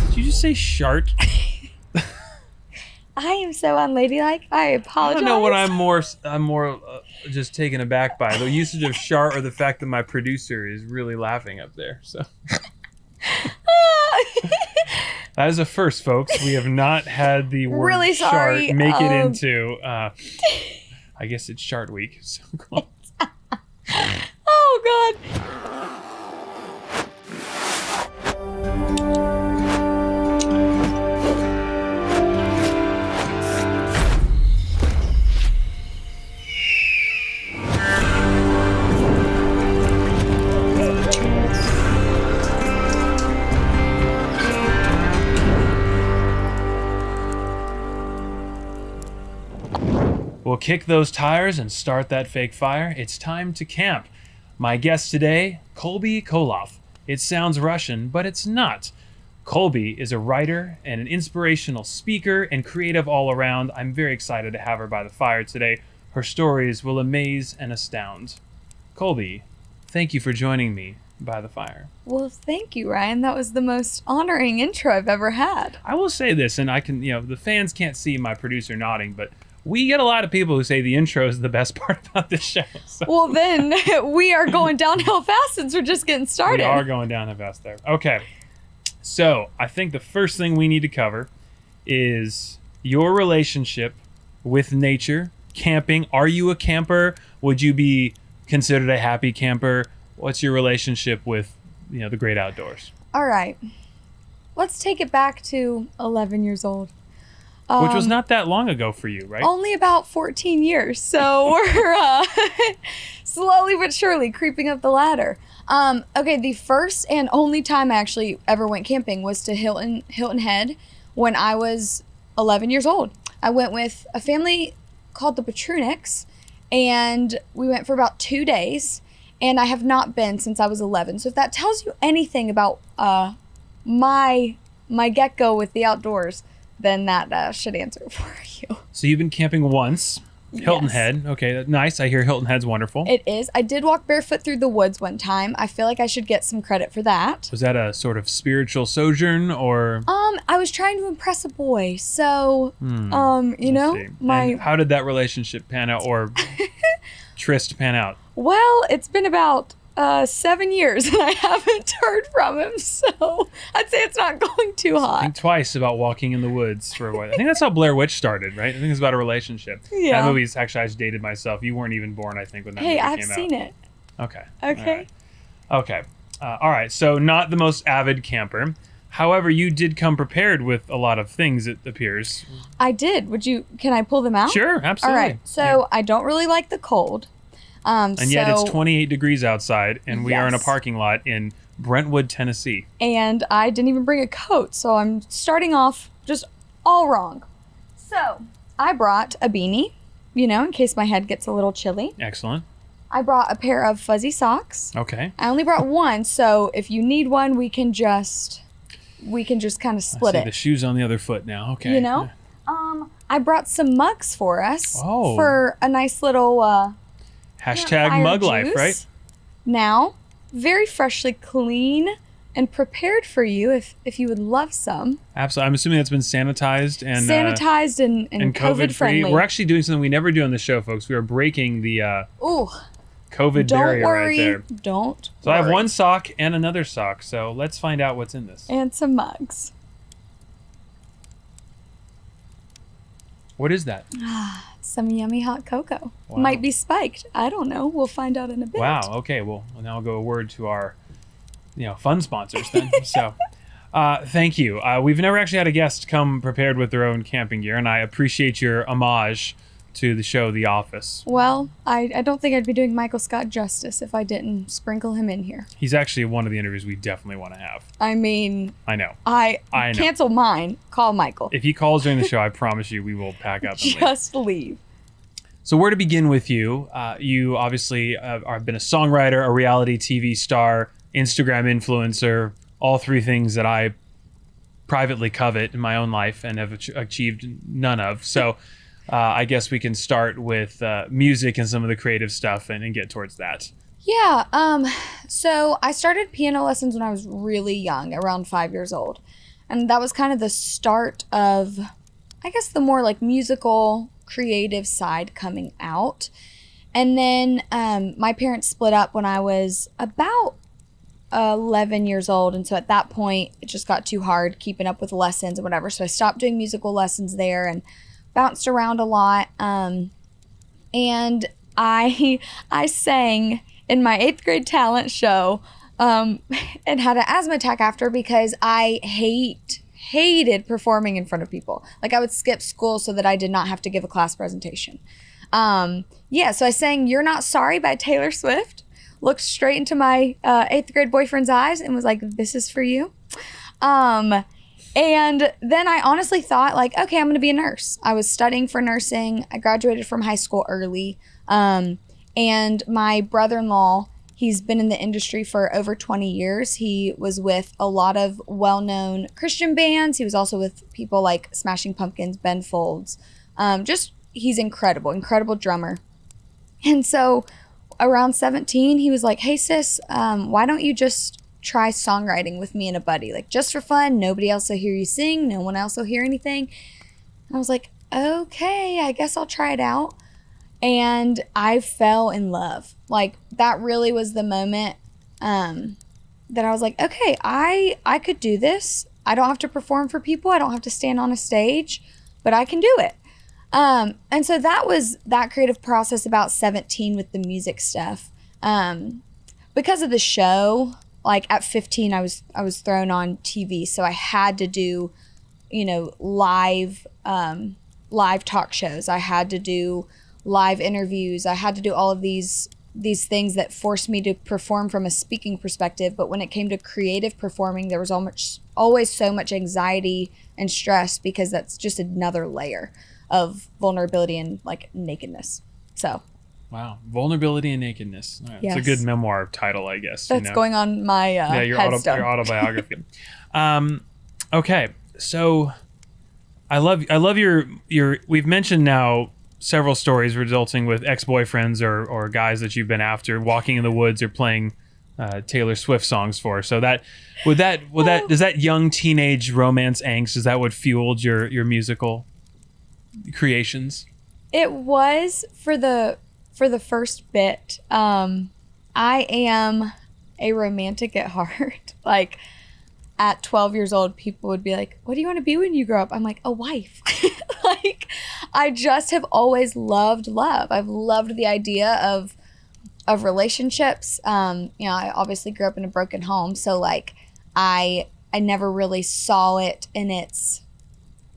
Did you just say shart? I am so unladylike. I apologize. I don't know what I'm more just taken aback by, the usage of shart or the fact that my producer is really laughing up there. So that is a first, folks. We have not had the word really sorry. shart make it into. I guess it's Shart Week. So cool. Oh God. We'll kick those tires and start that fake fire. It's time to camp. My guest today, Kolby Koloff. It sounds Russian, but it's not. Kolby is a writer and an inspirational speaker and creative all around. I'm very excited to have her by the fire today. Her stories will amaze and astound. Kolby, thank you for joining me by the fire. Well, thank you, Ryan. That was the most honoring intro I've ever had. I will say this, and I can, the fans can't see my producer nodding, but we get a lot of people who say the intro is the best part about this show. So. Well, then we are going downhill fast since we're just getting started. We are going downhill fast there. Okay. So I think the first thing we need to cover is your relationship with nature, camping. Are you a camper? Would you be considered a happy camper? What's your relationship with, the great outdoors? All right. Let's take it back to 11 years old. Which was not that long ago for you, right? Only about 14 years. So we're slowly but surely creeping up the ladder. Okay, the first and only time I actually ever went camping was to Hilton Head when I was 11 years old. I went with a family called the Petrunics, and we went for about 2 days, and I have not been since I was 11. So if that tells you anything about my get-go with the outdoors, then that should answer it for you. So you've been camping once. Hilton Head. Okay, nice. I hear Hilton Head's wonderful. It is. I did walk barefoot through the woods one time. I feel like I should get some credit for that. Was that a sort of spiritual sojourn or? I was trying to impress a boy. So, And how did that relationship pan out or tryst pan out? Well, it's been about 7 years and I haven't heard from him, so I'd say it's not going too hot. Think twice about walking in the woods for a while. I think that's how Blair Witch started, right? I think it's about a relationship. Yeah. That movie's actually, I just dated myself. You weren't even born, I think, when that movie came out. Hey, I've seen it. Okay. Okay. Okay. All right. So not the most avid camper. However, you did come prepared with a lot of things, it appears. I did. Can I pull them out? Sure, absolutely. All right. So I don't really like the cold. Yet it's 28 degrees outside, and we are in a parking lot in Brentwood, Tennessee. And I didn't even bring a coat, so I'm starting off just all wrong. So I brought a beanie, in case my head gets a little chilly. Excellent. I brought a pair of fuzzy socks. Okay. I only brought one, so if you need one, we can just kind of split it. The shoe's on the other foot now. Okay. I brought some mugs for us Oh. for a nice little Hashtag mug life, right? Now, very freshly clean and prepared for you if you would love some. Absolutely. I'm assuming that's been sanitized and COVID friendly. We're actually doing something we never do on the show, folks. We are breaking the COVID barrier right there. Don't So worry. I have one sock and another sock. So let's find out what's in this. And some mugs. What is that? Some yummy hot cocoa. Wow. Might be spiked. I don't know. We'll find out in a bit. Wow. Okay. Well, now I'll go a word to our, fun sponsors then. So, thank you. We've never actually had a guest come prepared with their own camping gear, and I appreciate your homage to the show The Office. Well, I don't think I'd be doing Michael Scott justice if I didn't sprinkle him in here. He's actually one of the interviews we definitely want to have. I mean, I know. I know. Cancel mine. Call Michael. If he calls during the show, I promise you we will pack up and leave. Just leave. So where to begin with you? You obviously have been a songwriter, a reality TV star, Instagram influencer, all three things that I privately covet in my own life and have achieved none of. So I guess we can start with music and some of the creative stuff and get towards that. Yeah. So I started piano lessons when I was really young, around 5 years old. And that was kind of the start of, I guess, the more like musical, creative side coming out. And then my parents split up when I was about 11 years old. And so at that point, it just got too hard keeping up with lessons and whatever. So I stopped doing musical lessons there and bounced around a lot. And I sang in my 8th grade talent show and had an asthma attack after because I hated performing in front of people. Like I would skip school so that I did not have to give a class presentation. So I sang You're Not Sorry by Taylor Swift, looked straight into my 8th grade boyfriend's eyes and was like, this is for you. And then I honestly thought like, okay, I'm going to be a nurse. I was studying for nursing. I graduated from high school early. And my brother-in-law, he's been in the industry for over 20 years. He was with a lot of well-known Christian bands. He was also with people like Smashing Pumpkins, Ben Folds. He's incredible drummer. And so around 17, he was like, hey sis, why don't you just try songwriting with me and a buddy? Like just for fun, nobody else will hear you sing, no one else will hear anything. And I was like, okay, I guess I'll try it out. And I fell in love. Like that really was the moment that I was like, okay, I could do this. I don't have to perform for people. I don't have to stand on a stage, but I can do it. And so that was that creative process about 17 with the music stuff. Because of the show, like at 15, I was thrown on TV. So I had to do, live talk shows. I had to do live interviews. I had to do all of these things that forced me to perform from a speaking perspective. But when it came to creative performing, there was always so much anxiety and stress because that's just another layer of vulnerability and like nakedness. So wow, vulnerability and nakedness. Right. Yes. It's a good memoir title, I guess. That's going on my your headstone. Your autobiography. Okay, so I love your we've mentioned now several stories resulting with ex-boyfriends or guys that you've been after walking in the woods or playing Taylor Swift songs for. So that does that young teenage romance angst, is that what fueled your musical creations? It was for the first bit. I am a romantic at heart. Like at 12 years old, people would be like, what do you want to be when you grow up? I'm like, a wife. Like I just have always loved love. I've loved the idea of relationships. I obviously grew up in a broken home, so like I never really saw it in its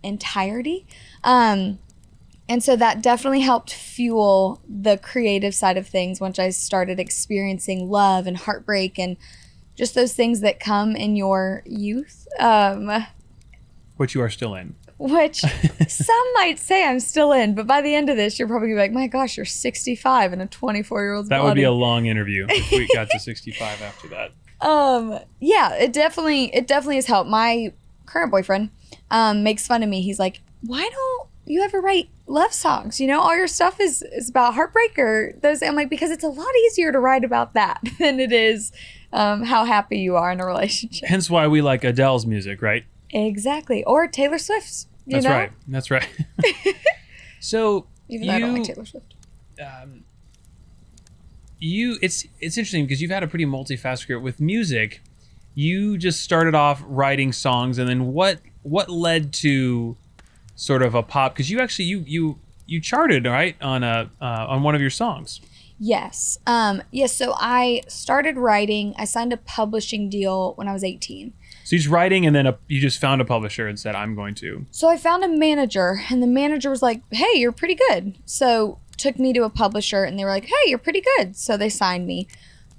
entirety. And so that definitely helped fuel the creative side of things once I started experiencing love and heartbreak and just those things that come in your youth. Which you are still in. Which some might say I'm still in, but by the end of this, you're probably gonna be like, my gosh, you're 65 and a 24-year-old's body. That would be a long interview if we got to 65 after that. Yeah, it definitely has helped. My current boyfriend makes fun of me. He's like, why don't you ever write love songs? All your stuff is about heartbreak or those. I'm like, because it's a lot easier to write about that than it is how happy you are in a relationship. Hence why we like Adele's music, right? Exactly. Or Taylor Swift's. That's right. So even though I don't like Taylor Swift. It's interesting because you've had a pretty multifaceted career with music. You just started off writing songs, and then what led to sort of a pop? Because you actually you charted, right, on one of your songs. Yes. So I started writing. I signed a publishing deal when I was 18. So you're just writing, and then you just found a publisher and said, I'm going to. So I found a manager, and the manager was like, hey, you're pretty good. So took me to a publisher, and they were like, hey, you're pretty good. So they signed me.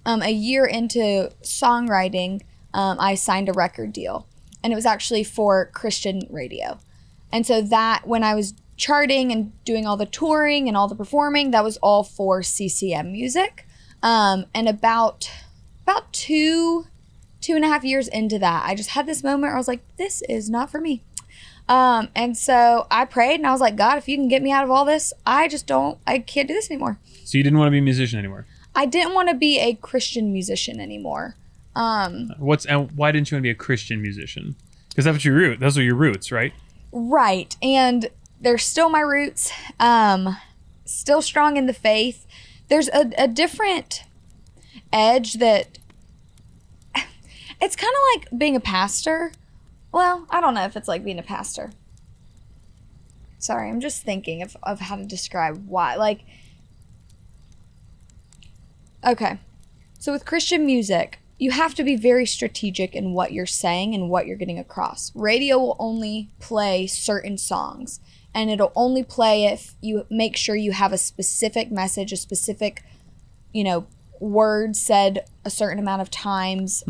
A year into songwriting, I signed a record deal, and it was actually for Christian radio. And so that, when I was charting and doing all the touring and all the performing, that was all for CCM music. And about 2.5 years into that, I just had this moment where I was like, this is not for me. And so I prayed and I was like, God, if you can get me out of all this, I can't do this anymore. So you didn't want to be a musician anymore? I didn't want to be a Christian musician anymore. And why didn't you want to be a Christian musician? Because that's what your root. Those are your roots, right? Right. And they're still my roots. Still strong in the faith. There's a different edge that it's kind of like being a pastor. Well, I don't know if it's like being a pastor. Sorry, I'm just thinking of how to describe why. Like, okay. So with Christian music, you have to be very strategic in what you're saying and what you're getting across. Radio will only play certain songs, and it'll only play if you make sure you have a specific message, a specific, word said a certain amount of times.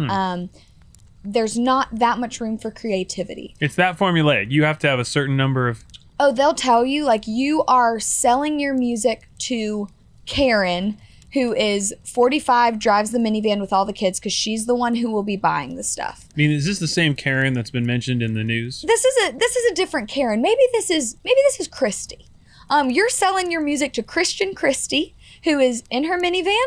There's not that much room for creativity. It's that formulaic. You have to have a certain number of... Oh, they'll tell you, like, you are selling your music to Karen, who is 45, drives the minivan with all the kids because she's the one who will be buying the stuff. I mean, is this the same Karen that's been mentioned in the news? This is a different Karen. Maybe this is Christy. You're selling your music to Christian Christy, who is in her minivan,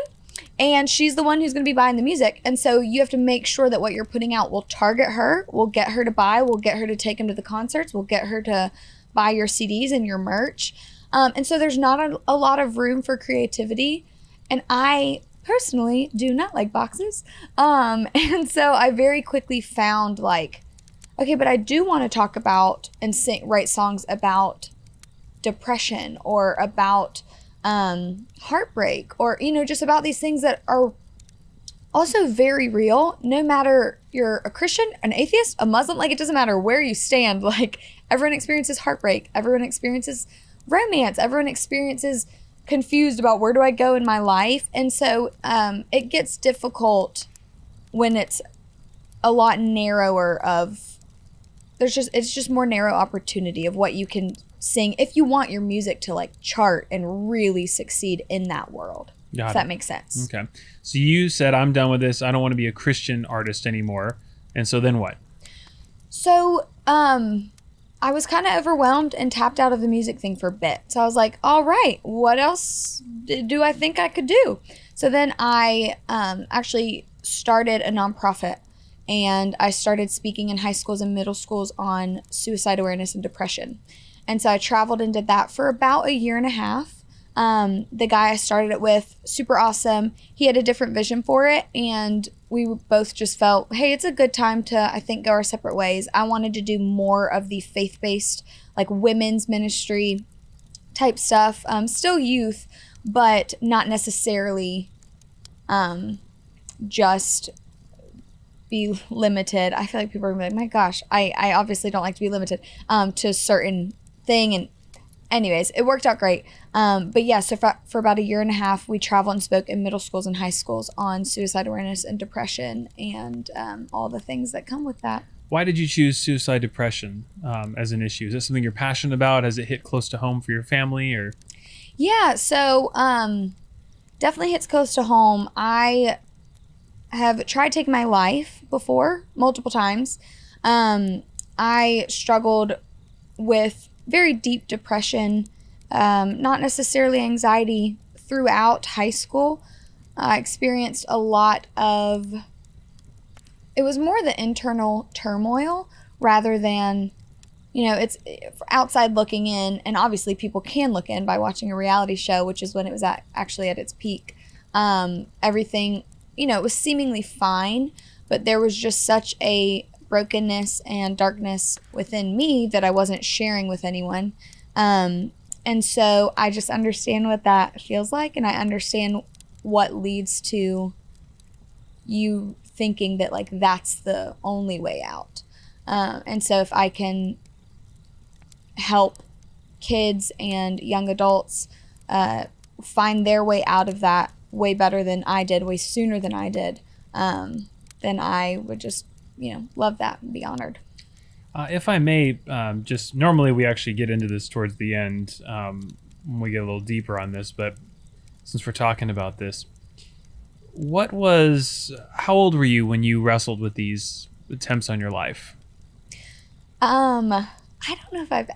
and she's the one who's going to be buying the music. And so you have to make sure that what you're putting out will target her, will get her to buy, will get her to take them to the concerts, will get her to buy your CDs and your merch. And so there's not a lot of room for creativity. And I personally do not like boxes. And so I very quickly found like, okay, but I do want to talk about and write songs about depression or about heartbreak or, just about these things that are also very real, no matter you're a Christian, an atheist, a Muslim, like it doesn't matter where you stand. Like everyone experiences heartbreak. Everyone experiences romance. Everyone experiences confused about where do I go in my life. And so it gets difficult when it's a lot narrower it's just more narrow opportunity of what you can sing if you want your music to like chart and really succeed in that world. If that makes sense. Okay. So you said, I'm done with this. I don't want to be a Christian artist anymore. And so then what? So I was kind of overwhelmed and tapped out of the music thing for a bit. So I was like, all right, what else do I think I could do? So then I actually started a nonprofit, and I started speaking in high schools and middle schools on suicide awareness and depression. And so I traveled and did that for about a year and a half. The guy I started it with, super awesome. He had a different vision for it, and we both just felt, hey, it's a good time to, I think, go our separate ways. I wanted to do more of the faith-based, like women's ministry type stuff. Still youth, but not necessarily just be limited. I feel like people are gonna be like, my gosh, I obviously don't like to be limited to a certain thing. And anyways, it worked out great. But yeah, so for about a year and a half, we traveled and spoke in middle schools and high schools on suicide awareness and depression and all the things that come with that. Why did you choose suicide depression as an issue? Is that something you're passionate about? Has it hit close to home for your family, or? Yeah, so definitely hits close to home. I have tried taking my life before, multiple times. I struggled with very deep depression, not necessarily anxiety, throughout high school. I experienced a lot of, it was more the internal turmoil rather than, it's outside looking in, and obviously people can look in by watching a reality show, which is when it was actually at its peak. Everything, it was seemingly fine, but there was just such a brokenness and darkness within me that I wasn't sharing with anyone. And so I just understand what that feels like, and I understand what leads to you thinking that like that's the only way out. And so if I can help kids and young adults find their way out of that way better than I did, way sooner than I did, then I would just, love that and be honored. If I may, just normally we actually get into this towards the end when we get a little deeper on this, but since we're talking about this, how old were you when you wrestled with these attempts on your life? I don't know if I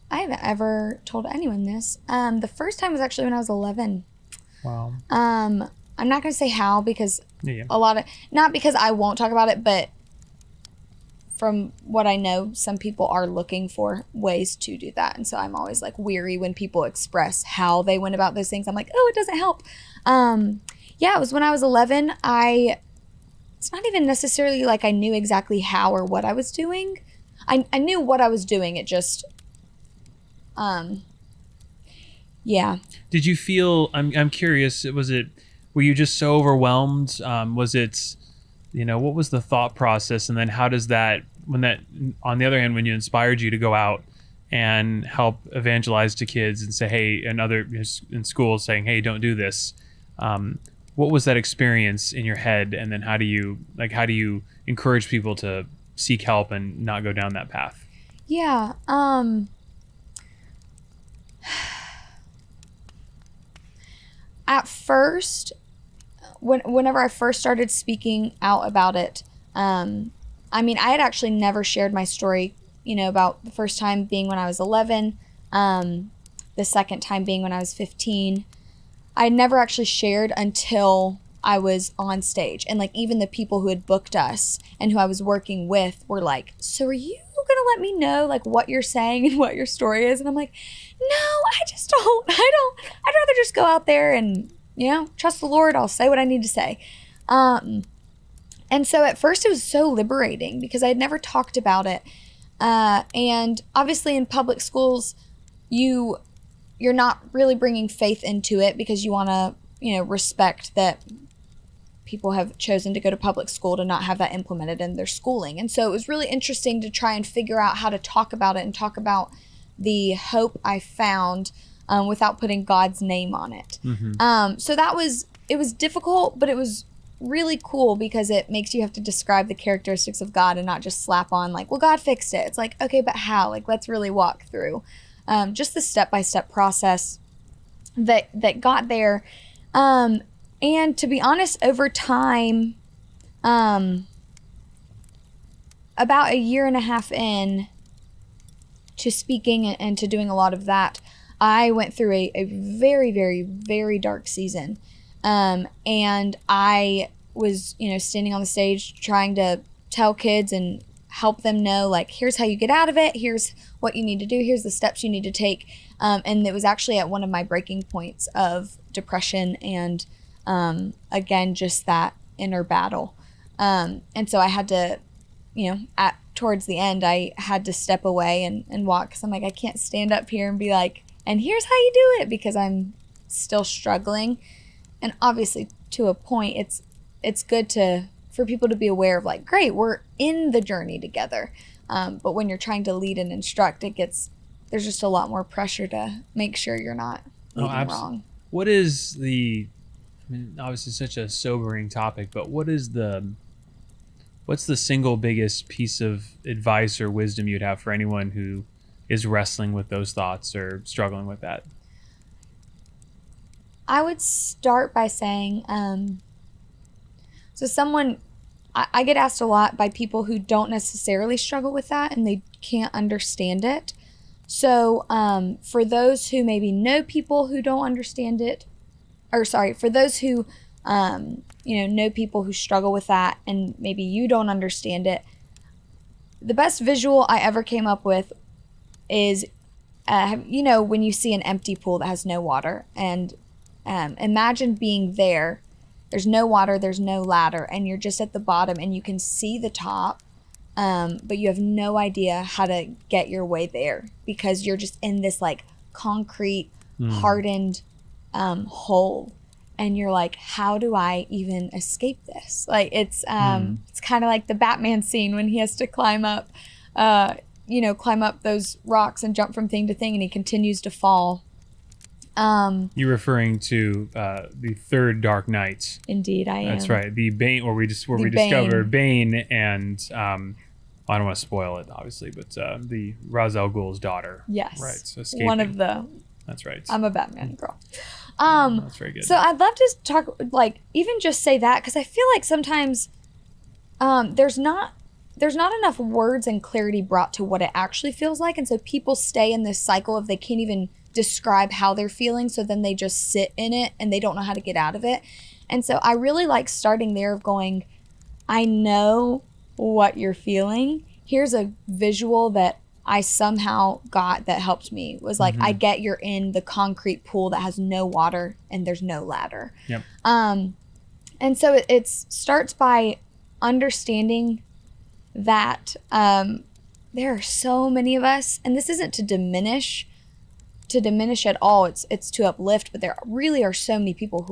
haven't ever told anyone this. The first time was actually when I was 11. Wow. I'm not going to say how, because Yeah. not because I won't talk about it, but from what I know, some people are looking for ways to do that. And so I'm always like weary when people express how they went about those things. I'm like, oh, it doesn't help. Yeah, it was when I was 11. It's not even necessarily like I knew exactly how or what I was doing. I knew what I was doing. It just, yeah. Did you feel, I'm curious, were you just so overwhelmed? Was it, what was the thought process? And then how does that, on the other hand, when you inspired you to go out and help evangelize to kids and say, hey, in school saying, hey, don't do this. What was that experience in your head? And then how do you encourage people to seek help and not go down that path? Yeah. At first, whenever I first started speaking out about it, I had actually never shared my story, about the first time being when I was 11, the second time being when I was 15. I never actually shared until I was on stage. And like even the people who had booked us and who I was working with were like, so are you gonna let me know like what you're saying and what your story is? And I'm like, no, I'd rather just go out there and, trust the Lord. I'll say what I need to say. And so at first it was so liberating because I had never talked about it. And obviously in public schools, you're not really bringing faith into it because you want to, respect that people have chosen to go to public school to not have that implemented in their schooling. And so it was really interesting to try and figure out how to talk about it and talk about the hope I found without putting God's name on it. Mm-hmm. So it was difficult, but it was really cool because it makes you have to describe the characteristics of God and not just slap on like, well, God fixed it. It's like, okay, but how? Like, let's really walk through. Just the step-by-step process that got there. And to be honest, over time, about a year and a half in to speaking and to doing a lot of that, I went through a very, very, very dark season. And I was, standing on the stage trying to tell kids and help them know, like, here's how you get out of it. Here's what you need to do. Here's the steps you need to take. And it was actually at one of my breaking points of depression and, again, just that inner battle. And so I had to, towards the end, I had to step away and walk because I'm like, I can't stand up here and be like, and here's how you do it, because I'm still struggling. And obviously, to a point, it's good for people to be aware of like, great, we're in the journey together. But when you're trying to lead and instruct, there's just a lot more pressure to make sure you're not leading wrong. What is obviously such a sobering topic, but what's the single biggest piece of advice or wisdom you'd have for anyone who is wrestling with those thoughts or struggling with that? I would start by saying, I get asked a lot by people who don't necessarily struggle with that and they can't understand it. So for those who maybe know people who don't understand it, for those who, know people who struggle with that and maybe you don't understand it, the best visual I ever came up with is, when you see an empty pool that has no water, and imagine being there. There's no water, there's no ladder, and you're just at the bottom and you can see the top, but you have no idea how to get your way there because you're just in this like concrete, hardened hole. And you're like, how do I even escape this? Like it's kind of like the Batman scene when he has to climb up those rocks and jump from thing to thing and he continues to fall. You're referring to the third Dark Knight. Indeed, I am. That's right. The Bane, where we discover Bane and I don't want to spoil it, obviously, but the Ra's al Ghul's daughter. Yes. Right. So escaping. One of the. That's right. I'm a Batman girl. That's very good. So I'd love to talk, like, even just say that because I feel like sometimes there's not enough words and clarity brought to what it actually feels like, and so people stay in this cycle of they can't even describe how they're feeling, so then they just sit in it and they don't know how to get out of it. And so I really like starting there of going, I know what you're feeling. here's a visual that I somehow got that helped me. Was like, I get you're in the concrete pool that has no water and there's no ladder. Yep. And so it starts by understanding that there are so many of us, and this isn't to diminish at all. It's to uplift, but there really are so many people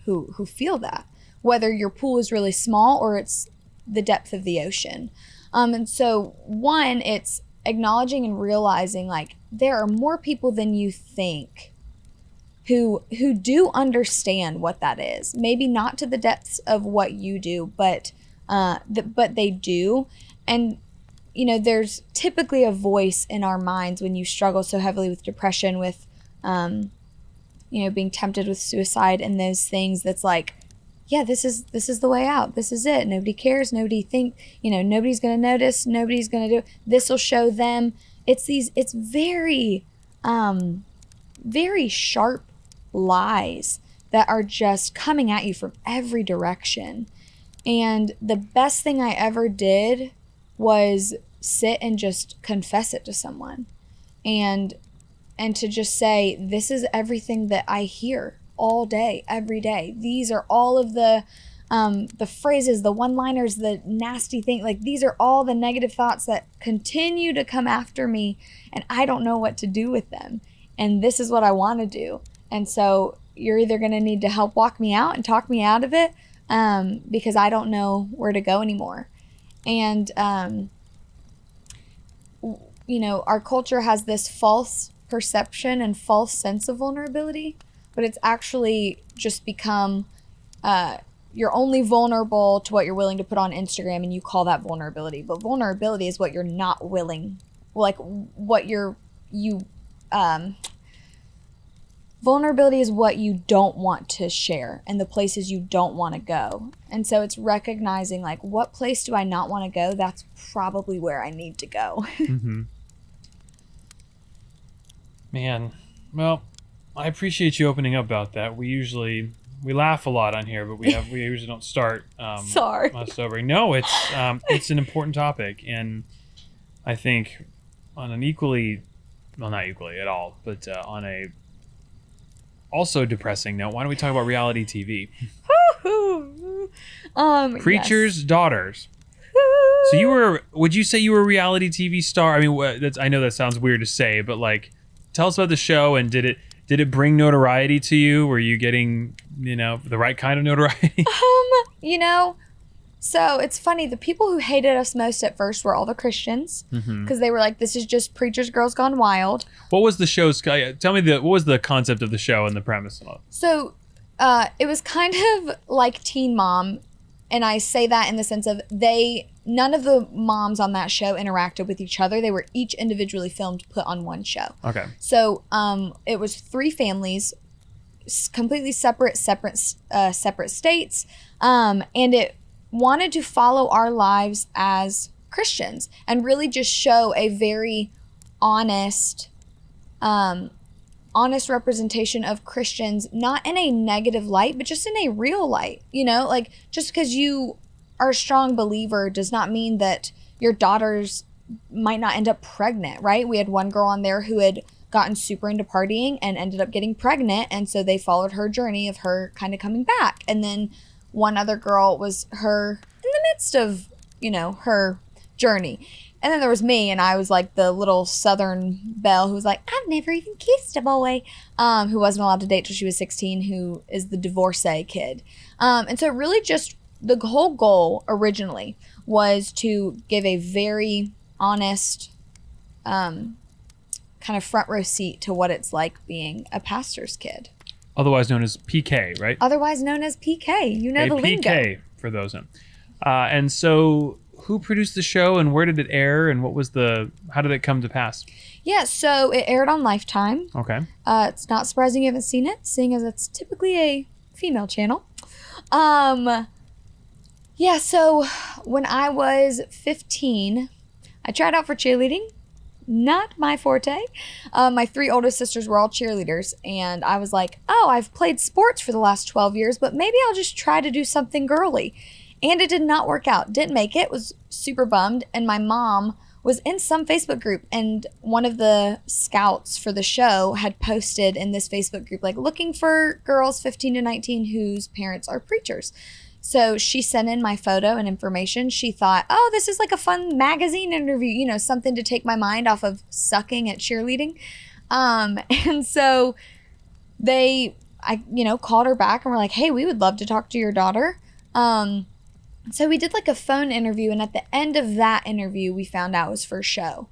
who feel that, whether your pool is really small or it's the depth of the ocean. And so one, it's acknowledging and realizing like there are more people than you think who do understand what that is. Maybe not to the depths of what you do, but they do. And you know, there's typically a voice in our minds when you struggle so heavily with depression, with you know, being tempted with suicide and those things, that's like, yeah, this is the way out. This is it. Nobody cares. Nobody's going to notice. Nobody's going to do. This will show them. It's very, very sharp lies that are just coming at you from every direction. And the best thing I ever did was sit and just confess it to someone, and to just say, this is everything that I hear all day, every day. These are all of the phrases, the one-liners, the nasty thing. Like, these are all the negative thoughts that continue to come after me, and I don't know what to do with them. And this is what I want to do. And so you're either going to need to help walk me out and talk me out of it, because I don't know where to go anymore. And, you know, our culture has this false perception and false sense of vulnerability, but it's actually just become, you're only vulnerable to what you're willing to put on Instagram, and you call that vulnerability. But vulnerability is what you're not willing, like what vulnerability is what you don't want to share and the places you don't want to go. And so it's recognizing, like, what place do I not want to go? That's probably where I need to go. Man, well, I appreciate you opening up about that. We laugh a lot on here, but we usually don't start Sorry. sobering. No, it's an important topic, and I think on an not equally at all, but on a also depressing note, why don't we talk about reality TV? Preacher's yes. Daughters. So would you say you were a reality TV star? I mean, I know that sounds weird to say, but like, tell us about the show, and did it bring notoriety to you? Were you getting, you know, the right kind of notoriety? You know, so it's funny. The people who hated us most at first were all the Christians, because they were like, this is just preacher's girls gone wild. What was the show's, tell me what was the concept of the show and the premise and all? So it was kind of like Teen Mom, and I say that in the sense of none of the moms on that show interacted with each other. They were each individually filmed, put on one show. Okay. So it was 3 families, completely separate states, and it wanted to follow our lives as Christians and really just show a very honest representation of Christians, not in a negative light, but just in a real light. You know, like, just because you are a strong believer does not mean that your daughters might not end up pregnant, right? We had one girl on there who had gotten super into partying and ended up getting pregnant, and so they followed her journey of her kind of coming back. And then one other girl was her in the midst of, you know, her journey. And then there was me, and I was like the little Southern belle who was like, I've never even kissed a boy, who wasn't allowed to date till she was 16, who is the divorcee kid. And so really just the whole goal originally was to give a very honest kind of front row seat to what it's like being a pastor's kid. Otherwise known as PK, right? Otherwise known as PK. You know, the lingo. PK, for those. And so who produced the show, and where did it air, and how did it come to pass? Yeah, so it aired on Lifetime. Okay. It's not surprising you haven't seen it, seeing as it's typically a female channel. Yeah, so when I was 15, I tried out for cheerleading. Not my forte. My 3 oldest sisters were all cheerleaders, and I was like, oh, I've played sports for the last 12 years, but maybe I'll just try to do something girly. And it did not work out. Didn't make it. Was super bummed. And my mom was in some Facebook group, and one of the scouts for the show had posted in this Facebook group, like, looking for girls 15 to 19 whose parents are preachers. So she sent in my photo and information. She thought, oh, this is like a fun magazine interview, you know, something to take my mind off of sucking at cheerleading. And so I called her back and were like, hey, we would love to talk to your daughter. So we did like a phone interview, and at the end of that interview, we found out it was for a show.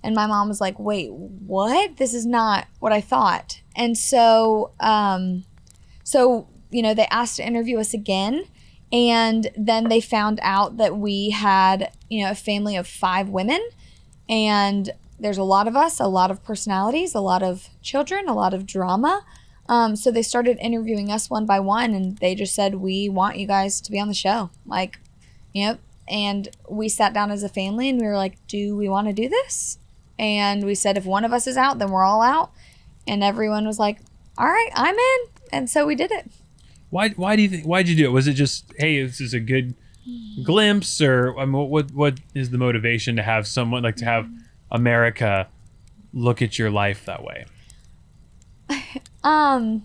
And my mom was like, wait, what? This is not what I thought. And so, they asked to interview us again. And then they found out that we had, a family of 5 women. And there's a lot of us, a lot of personalities, a lot of children, a lot of drama. So they started interviewing us one by one, and they just said, we want you guys to be on the show. Like, and we sat down as a family and we were like, do we want to do this? And we said, if one of us is out, then we're all out. And everyone was like, all right, I'm in. And so we did it. Why do you think, why'd you do it? Was it just, hey, this is a good glimpse, or what is the motivation to have someone, like, to have America look at your life that way? I'll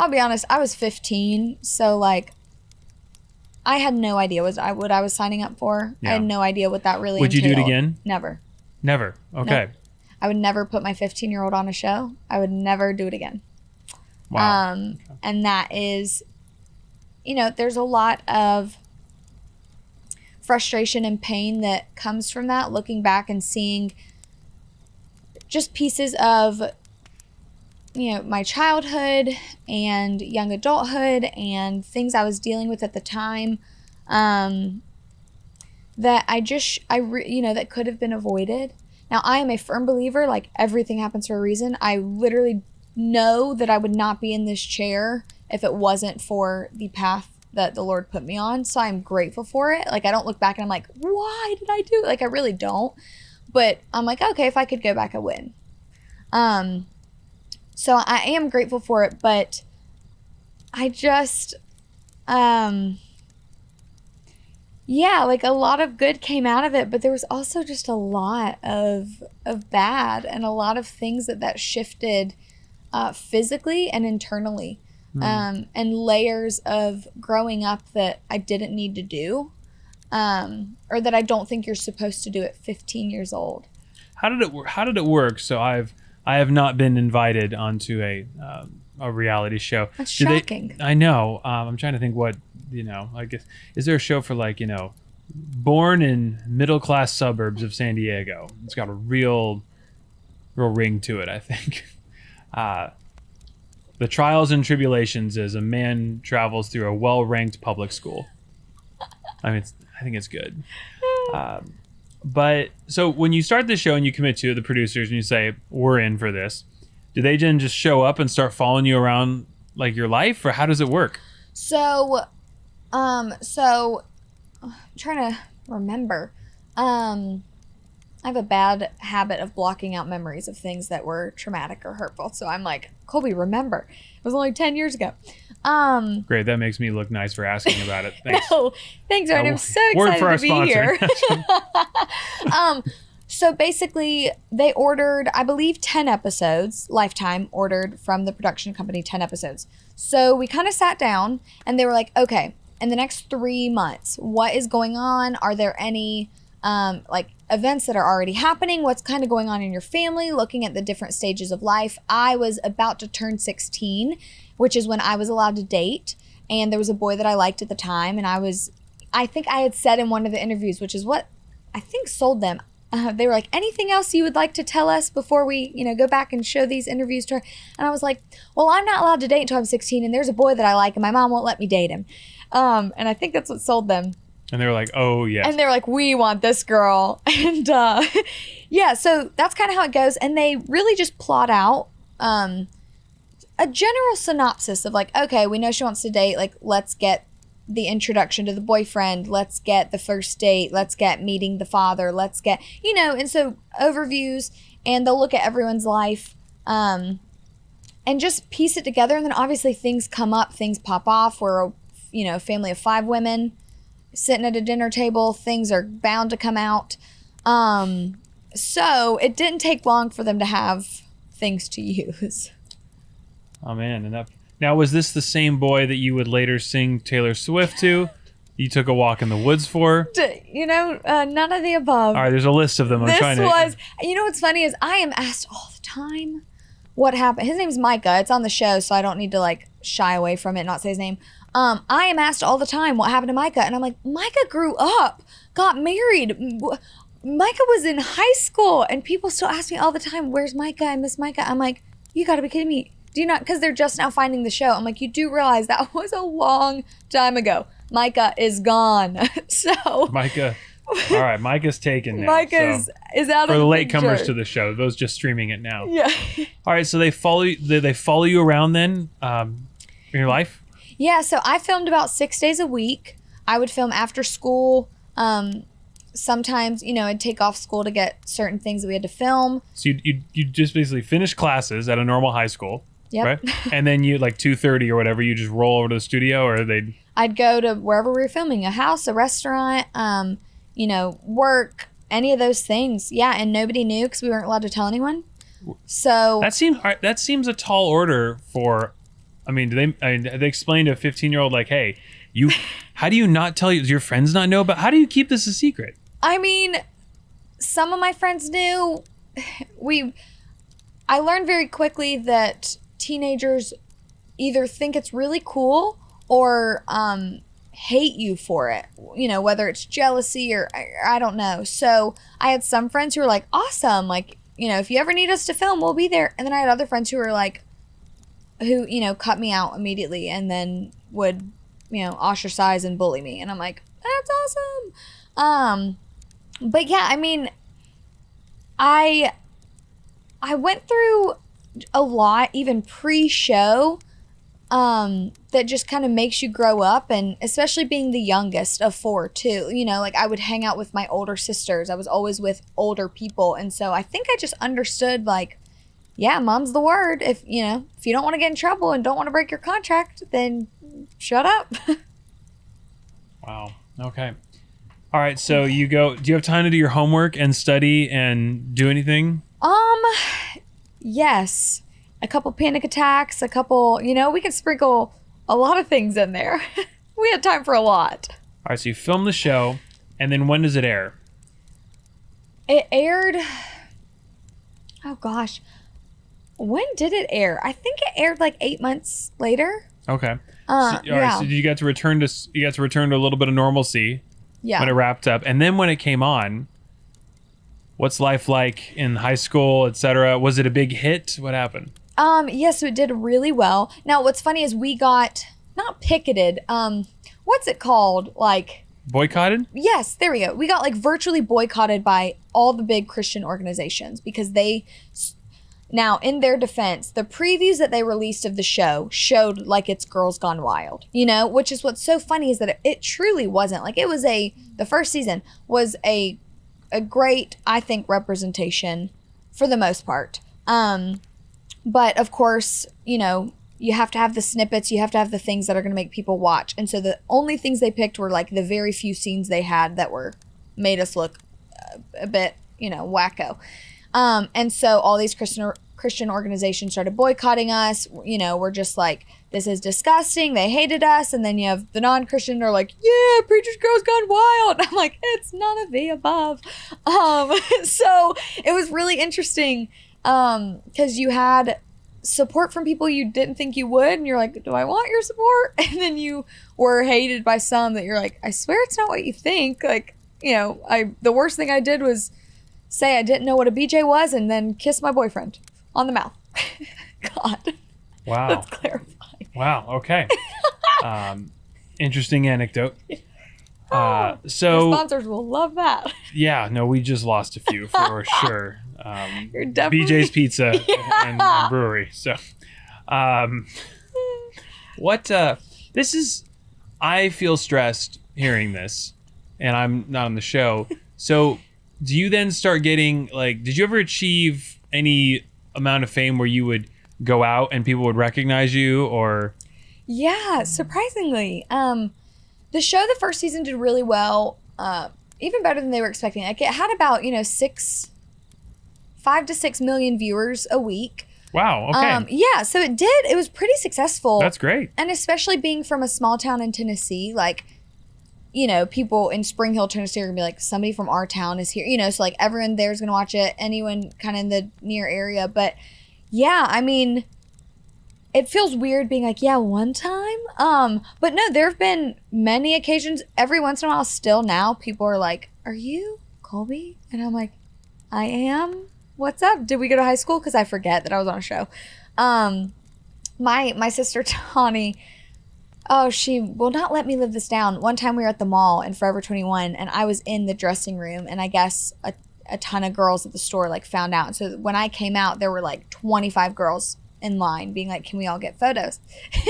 be honest, I was 15, so like I had no idea what I was signing up for. Yeah. I had no idea what that really entailed. Would you do it again? Never. Never. Okay. Nope. I would never put my 15-year-old on a show. I would never do it again. Wow. Okay. And that is, there's a lot of frustration and pain that comes from that, looking back and seeing just pieces of my childhood and young adulthood and things I was dealing with at the time, that that could have been avoided. Now, I am a firm believer, like, everything happens for a reason. I literally know that I would not be in this chair if it wasn't for the path that the Lord put me on. So I'm grateful for it. Like, I don't look back and I'm like, why did I do it? Like, I really don't. But I'm like, okay, if I could go back, I would. So I am grateful for it, but I just, like, a lot of good came out of it, but there was also just a lot of bad, and a lot of things that shifted physically and internally, and layers of growing up that I didn't need to do, or that I don't think you're supposed to do at 15 years old. How did it work? So I have not been invited onto a reality show. That's shocking. I know. I'm trying to think what, I guess, is there a show for, like, born in middle-class suburbs of San Diego? It's got a real ring to it, I think. The Trials and Tribulations as a man travels through a well-ranked public school. I think it's good. But so when you start the show and you commit to the producers and you say, we're in for this, do they then just show up and start following you around, like, your life, or how does it work? So I'm trying to remember. I have a bad habit of blocking out memories of things that were traumatic or hurtful. So I'm like, Kolby, remember, it was only 10 years ago. Great. That makes me look nice for asking about it. Thanks. No, thanks, Ryan. I'm so excited to be here. So basically, they ordered, I believe, 10 episodes. Lifetime ordered from the production company 10 episodes. So we kind of sat down, and they were like, okay, in the next 3 months, what is going on? Are there any events that are already happening? What's kind of going on in your family? Looking at the different stages of life. I was about to turn 16, which is when I was allowed to date. And there was a boy that I liked at the time. And I think I had said in one of the interviews, which is what I think sold them. They were like, anything else you would like to tell us before we, go back and show these interviews to her? And I was like, well, I'm not allowed to date until I'm 16. And there's a boy that I like and my mom won't let me date him. And I think that's what sold them. And they were like, oh, yes. And they were like, we want this girl. And yeah, so that's kind of how it goes. And they really just plot out a general synopsis of, like, okay, we know she wants to date. Like, let's get the introduction to the boyfriend. Let's get the first date. Let's get meeting the father. Let's get, and so overviews. And they'll look at everyone's life and just piece it together. And then obviously things come up, things pop off where family of 5 women sitting at a dinner table. Things are bound to come out. So it didn't take long for them to have things to use. Oh man, and now was this the same boy that you would later sing Taylor Swift to? You took a walk in the woods for? None of the above. All right, there's a list of them. What's funny is I am asked all the time what happened. His name's Micah. It's on the show, so I don't need to like shy away from it and not say his name. I am asked all the time what happened to Micah, and I'm like, Micah grew up, got married. Micah was in high school, and people still ask me all the time, where's Micah? I miss Micah. I'm like, you gotta be kidding me. Do you not? Because they're just now finding the show. I'm like, you do realize that was a long time ago. Micah is gone. So Micah. All right, Micah's taken now. Micah is out for of the the latecomers picture. to the show. Those just streaming it now. Yeah. All right, so they follow you around then in your life? Yeah, so I filmed about 6 days a week. I would film after school. Sometimes, I'd take off school to get certain things that we had to film. So you just basically finish classes at a normal high school. Yep. Right? And then you, like 2:30 or whatever, you just roll over to the studio, or I'd go to wherever we were filming, a house, a restaurant, work, any of those things. Yeah, and nobody knew because we weren't allowed to tell anyone. So that seems a tall order for. Do they explain to a 15-year-old like, hey, how do you not tell your friends not know, but how do you keep this a secret? I mean, some of my friends knew. I learned very quickly that teenagers either think it's really cool or hate you for it, whether it's jealousy or I don't know. So I had some friends who were like, awesome, like, if you ever need us to film, we'll be there. And then I had other friends who were like, who cut me out immediately and then would ostracize and bully me, and I'm like, that's awesome. But yeah, I went through a lot even pre-show that just kind of makes you grow up, and especially being the youngest of 4 too. Like I would hang out with my older sisters. I was always with older people, and so I think I just understood like, yeah, mom's the word. If you don't want to get in trouble and don't want to break your contract, then shut up. Wow. Okay. All right. So do you have time to do your homework and study and do anything? Yes. A couple panic attacks, we can sprinkle a lot of things in there. We had time for a lot. All right. So you film the show, and then when does it air? It aired, oh gosh. When did it air? I think it aired like 8 months later. Okay. Yeah. Right, so you got to return to a little bit of normalcy when it wrapped up, and then when it came on, what's life like in high school, etc.? Was it a big hit? What happened? Yes, so it did really well. Now, what's funny is we got not picketed. What's it called? Like boycotted? Yes, there we go. We got like virtually boycotted by all the big Christian organizations because they. Now, in their defense, the previews that they released of the show showed like it's Girls Gone Wild, which is what's so funny is that it truly wasn't. Like the first season was a great, I think, representation for the most part. But of course, you have to have the snippets, you have to have the things that are going to make people watch. And so the only things they picked were like the very few scenes they had that made us look a bit, wacko. And so all these Christian organizations started boycotting us. We're just like, this is disgusting. They hated us. And then you have the non-Christian, they're like, yeah, Preacher's Girls Gone Wild. I'm like, it's none of the above. So it was really interesting because you had support from people you didn't think you would. And you're like, do I want your support? And then you were hated by some that you're like, I swear it's not what you think. Like, the worst thing I did was say I didn't know what a BJ was and then kiss my boyfriend on the mouth. God. Wow. That's clarifying. Wow. Okay. Interesting anecdote. So Our sponsors will love that. Yeah, no, we just lost a few for sure. You're definitely... BJ's Pizza and Brewery. So, I feel stressed hearing this, and I'm not on the show. So, do you then start getting did you ever achieve any amount of fame where you would go out and people would recognize you, or? Yeah, surprisingly. The show, the first season did really well, even better than they were expecting. Like, it had about, 5 to 6 million viewers a week. Wow, okay. Yeah, so it did. It was pretty successful. That's great. And especially being from a small town in Tennessee, like, people in Spring Hill, Tennessee are going to be like, somebody from our town is here, so like everyone there is going to watch it, anyone kind of in the near area. But yeah, I mean, it feels weird being like, yeah, one time. But no, there have been many occasions, every once in a while still now, people are like, are you Kolby? And I'm like, I am. What's up? Did we go to high school? Because I forget that I was on a show. My sister Tawny, she will not let me live this down. One time we were at the mall in Forever 21, and I was in the dressing room, and I guess a ton of girls at the store like found out. So when I came out, there were like 25 girls in line being like, can we all get photos? And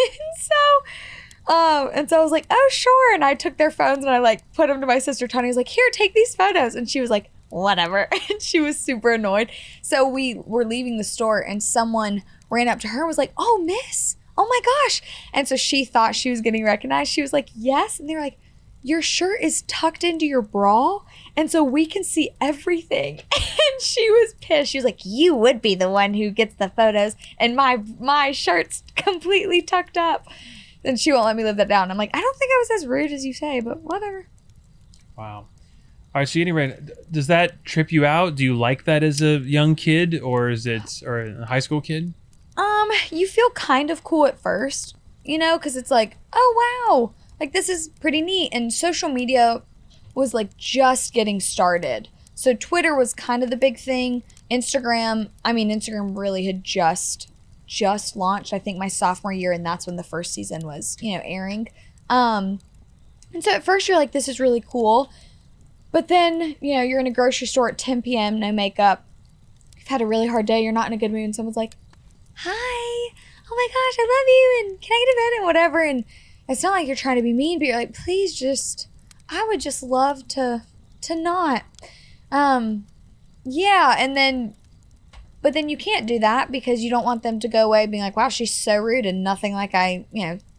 so I was like, oh, sure. And I took their phones and I like put them to my sister Tawny. I was like, here, take these photos. And she was like, whatever. And she was super annoyed. So we were leaving the store and someone ran up to her and was like, oh, miss, oh my gosh. And so she thought she was getting recognized. She was like, yes. And they were like, your shirt is tucked into your bra, and so we can see everything. And she was pissed. She was like, you would be the one who gets the photos, and my shirt's completely tucked up. And she won't let me live that down. I'm like, I don't think I was as rude as you say, but whatever. Wow. All right, so anyway, does that trip you out? Do you like that as a young kid, or a high school kid? You feel kind of cool at first, because it's like, oh, wow. Like, this is pretty neat. And social media was, like, just getting started. So Twitter was kind of the big thing. Instagram really had just launched, I think, my sophomore year. And that's when the first season was, airing. And so at first you're like, this is really cool. But then, you're in a grocery store at 10 p.m., no makeup. You've had a really hard day. You're not in a good mood. And someone's like, hi. Oh, my gosh, I love you. And can I get a bed and whatever? And it's not like you're trying to be mean, but you're like, please I would just love to not. Yeah, but then you can't do that because you don't want them to go away being like, wow, she's so rude and nothing like I,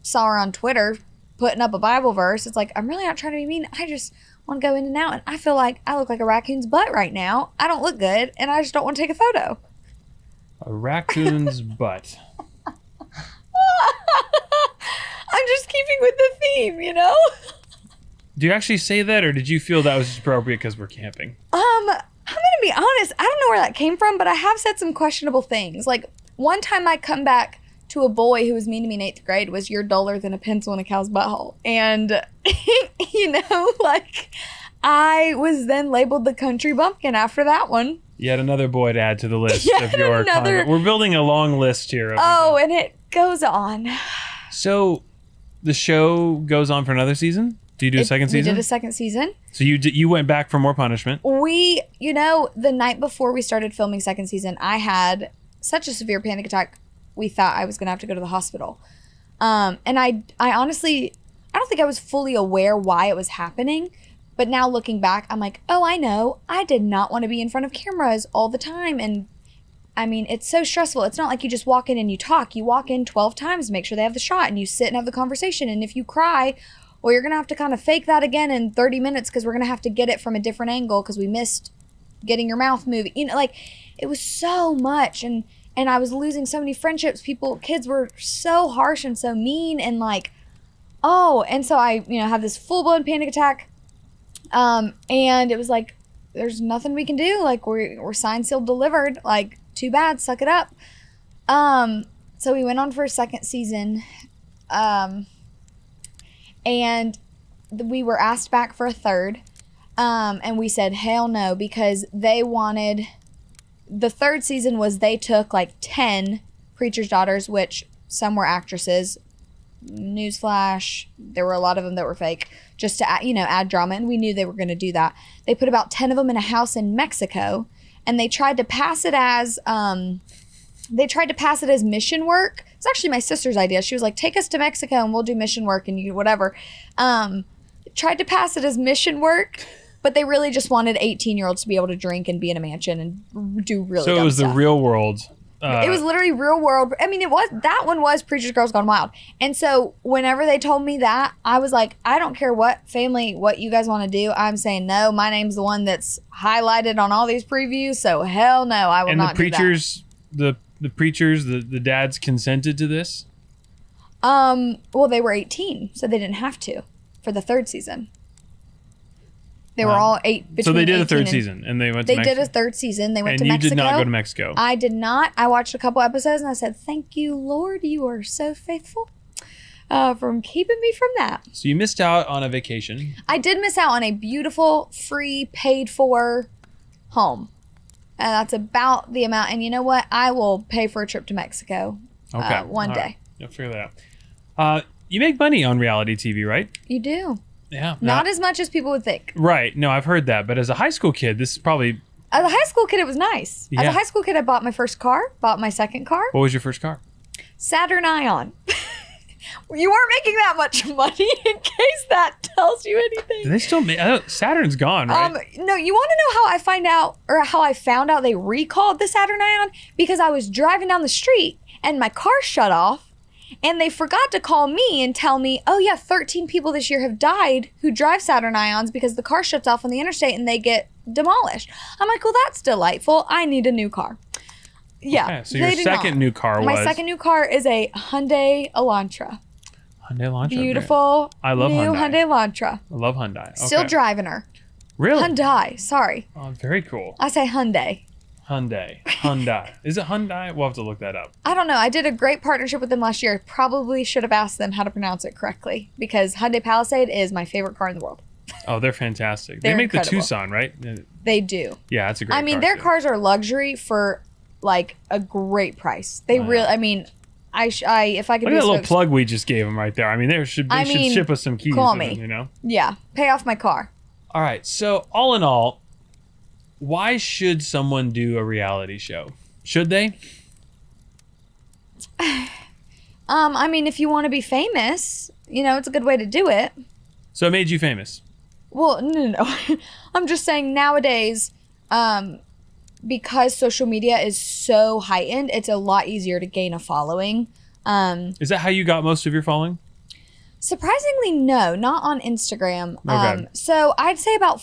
saw her on Twitter putting up a Bible verse. It's like, I'm really not trying to be mean. I just want to go in and out, and I feel like I look like a raccoon's butt right now. I don't look good, and I just don't want to take a photo. A raccoon's butt. I'm just keeping with the theme, Do you actually say that, or did you feel that was just appropriate because we're camping? I'm gonna be honest. I don't know where that came from, but I have said some questionable things. Like, one time I come back to a boy who was mean to me in 8th grade was, you're duller than a pencil in a cow's butthole. And, I was then labeled the country bumpkin after that one. Yet another boy to add to the list of your comment. We're building a long list here. And it goes on. So the show goes on for another season? Do you do a second season? We did a second season. So you went back for more punishment. We, the night before we started filming second season, I had such a severe panic attack, we thought I was going to have to go to the hospital. And I honestly, I don't think I was fully aware why it was happening. But now looking back, I'm like, oh, I know. I did not want to be in front of cameras all the time. And I mean, it's so stressful. It's not like you just walk in and you talk. You walk in 12 times to make sure they have the shot, and you sit and have the conversation. And if you cry, well, you're going to have to kind of fake that again in 30 minutes because we're going to have to get it from a different angle because we missed getting your mouth moving. It was so much. And I was losing so many friendships. Kids were so harsh and so mean. And and so I, had this full-blown panic attack. And it was like, there's nothing we can do. Like, we're signed, sealed, delivered. Like, too bad, suck it up. So we went on for a second season. And we were asked back for a third. And we said, hell no, because they wanted, the third season was they took like 10 preacher's daughters, which some were actresses. Newsflash, there were a lot of them that were fake, just to add drama, and we knew they were going to do that. They put about 10 of them in a house in Mexico, and they tried to pass it as mission work. It's actually my sister's idea. She was like, take us to Mexico and we'll do mission work and you whatever. Tried to pass it as mission work, but they really just wanted 18-year-olds to be able to drink and be in a mansion and do really dumb stuff. So it was the real world It was literally real world. I mean, that one was Preacher's Girls Gone Wild. And so whenever they told me that, I was like, I don't care what you guys want to do. I'm saying no. My name's the one that's highlighted on all these previews. So hell no, I will not do that. And the preachers, the dads consented to this? Well, they were 18, so they didn't have to for the third season. They were all 8. So they did a third season, and they went to Mexico. They did a third season. They went to Mexico. And you did not go to Mexico. I did not. I watched a couple episodes, and I said, thank you, Lord. You are so faithful from keeping me from that. So you missed out on a vacation. I did miss out on a beautiful, free, paid-for home. And that's about the amount. And you know what? I will pay for a trip to Mexico one day. Right. You'll figure that out. You make money on reality TV, right? You do. Yeah. Not as much as people would think. Right. No, I've heard that. But as a high school kid, this is probably... As a high school kid, it was nice. Yeah. As a high school kid, I bought my first car, bought my second car. What was your first car? Saturn Ion. You weren't making that much money, in case that tells you anything. Do they still make... Saturn's gone, right? No, you want to know how I found out they recalled the Saturn Ion? Because I was driving down the street, and my car shut off. And they forgot to call me and tell me, oh yeah, 13 people this year have died who drive Saturn Ions because the car shuts off on the interstate and they get demolished. I'm like, well, that's delightful. I need a new car. Yeah. Okay, so your second new car was? My second new car is a Hyundai Elantra. Hyundai Elantra. Beautiful. I love new Hyundai Elantra. I love Hyundai. Okay. Still driving her. Really? Hyundai. Sorry. Oh, very cool. I say Hyundai. Hyundai. Is it Hyundai? We'll have to look that up. I don't know. I did a great partnership with them last year. Probably should have asked them how to pronounce it correctly because Hyundai Palisade is my favorite car in the world. Oh, they're fantastic. They're they make incredible. the Tucson, right? They do. Yeah, that's a great car. I mean, their cars are luxury for like a great price. They really, I mean, if I could Look at that little plug we just gave them right there. I mean, they should ship us some keys. Call me. You know? Yeah. Pay off my car. All right. So all in all, why should someone do a reality show? Should they? I mean, if you want to be famous, it's a good way to do it. So it made you famous? Well, no. I'm just saying nowadays, because social media is so heightened, it's a lot easier to gain a following. Is that how you got most of your following? Surprisingly, no, not on Instagram. Okay. So I'd say about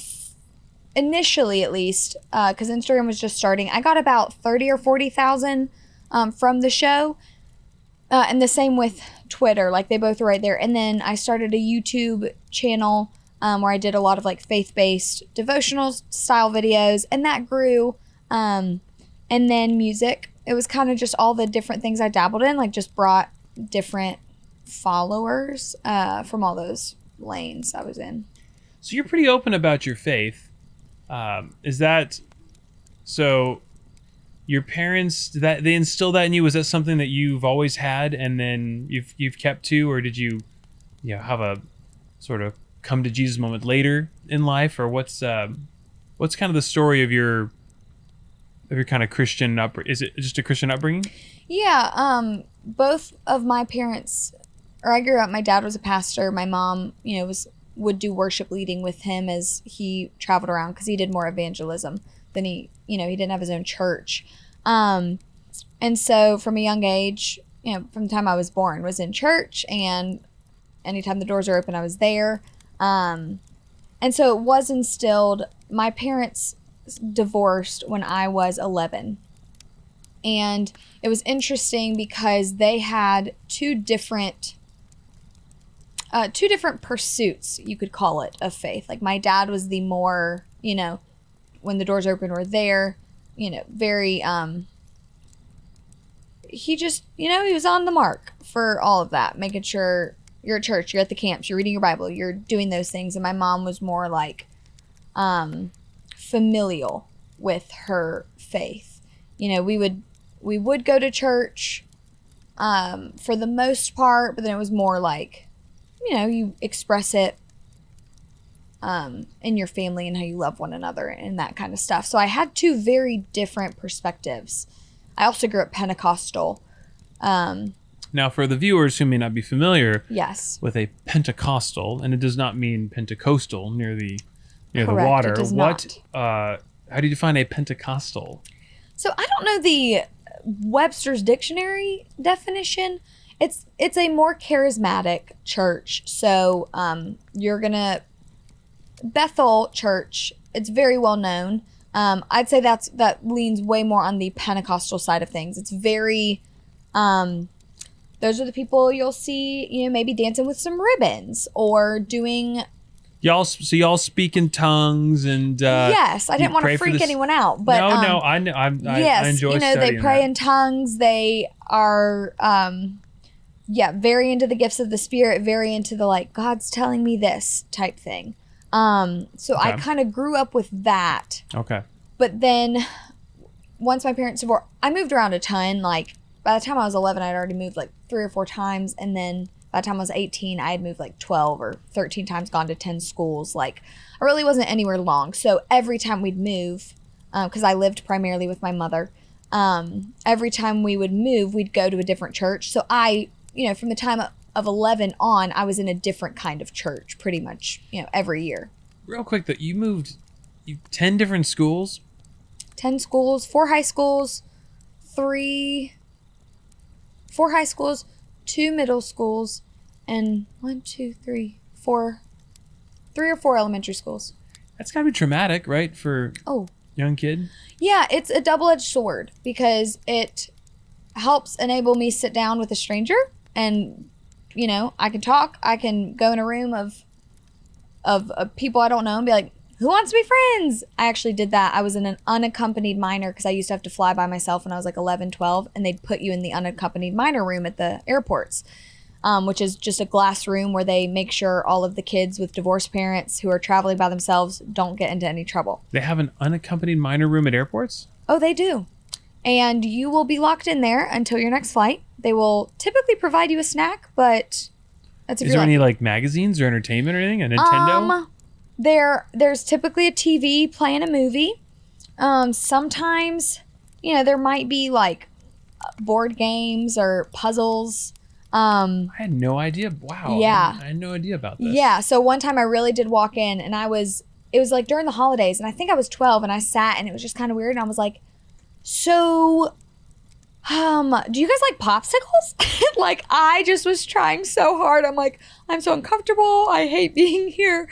initially, at least, because Instagram was just starting, I got about 30 or 40,000 from the show. And the same with Twitter, like they both were right there. And then I started a YouTube channel where I did a lot of like faith-based devotional style videos, and that grew. And then music, it was kind of just all the different things I dabbled in, like just brought different followers from all those lanes I was in. So you're pretty open about your faith. Is that so? Your parents, that they instilled that in you? Was that something that you've always had, and then you've kept to, or did you have a sort of come to Jesus moment later in life, or what's kind of the story of your kind of Christian Is it just a Christian upbringing? Yeah. Both of my parents, or I grew up. My dad was a pastor. My mom, would do worship leading with him as he traveled around because he did more evangelism than he didn't have his own church. And so from a young age, from the time I was born, was in church, and anytime the doors are open, I was there. And so it was instilled. My parents divorced when I was 11. And it was interesting because they had two different pursuits, you could call it, of faith. Like my dad was the more, when the doors open, we're there, very, he just, he was on the mark for all of that, making sure you're at church, you're at the camps, you're reading your Bible, you're doing those things. And my mom was more like, familial with her faith. We would go to church, for the most part, but then it was more like, you express it in your family and how you love one another and that kind of stuff. So I had two very different perspectives. I also grew up Pentecostal. Now, for the viewers who may not be familiar with a Pentecostal, and it does not mean Pentecostal near the water. It does not. How do you define a Pentecostal? So I don't know the Webster's dictionary definition, it's a more charismatic church. So you're gonna Bethel Church. It's very well known. I'd say that leans way more on the Pentecostal side of things. It's very those are the people you'll see, maybe dancing with some ribbons or doing. Y'all speak in tongues and yes, I didn't want to freak anyone out, but no, I enjoy studying they pray that. in tongues. They are very into the gifts of the Spirit, very into the like God's telling me this type thing. So I kind of grew up with that. Okay. But then once my parents divorced, I moved around a ton. Like by the time I was 11, I'd already moved like 3 or 4 times, and then by the time I was 18, I had moved like 12 or 13 times, gone to 10 schools. Like, I really wasn't anywhere long. So every time we'd move, because I lived primarily with my mother, every time we would move, we'd go to a different church. So I, from the time of 11 on, I was in a different kind of church pretty much, every year. Real quick, though, you moved 10 different schools? 10 schools, 4 high schools, 4 high schools, 2 middle schools, and 3 or 4 elementary schools. That's gotta be traumatic, right, for a young kid? Yeah, it's a double-edged sword because it helps enable me sit down with a stranger and, I can talk. I can go in a room of people I don't know and be like, who wants to be friends? I actually did that. I was in an unaccompanied minor because I used to have to fly by myself when I was like 11, 12, and they'd put you in the unaccompanied minor room at the airports, which is just a glass room where they make sure all of the kids with divorced parents who are traveling by themselves don't get into any trouble. They have an unaccompanied minor room at airports? Oh, they do. And you will be locked in there until your next flight. They will typically provide you a snack, but that's if Is there any like magazines or entertainment or anything? A Nintendo? There's typically a TV playing a movie. Sometimes, there might be like board games or puzzles. I had no idea. Wow. Yeah. I had no idea about this. Yeah. So one time I really did walk in and it was like during the holidays and I think I was 12 and I sat and it was just kind of weird and I was like, so, do you guys like popsicles? Like, I just was trying so hard. I'm like, I'm so uncomfortable. I hate being here.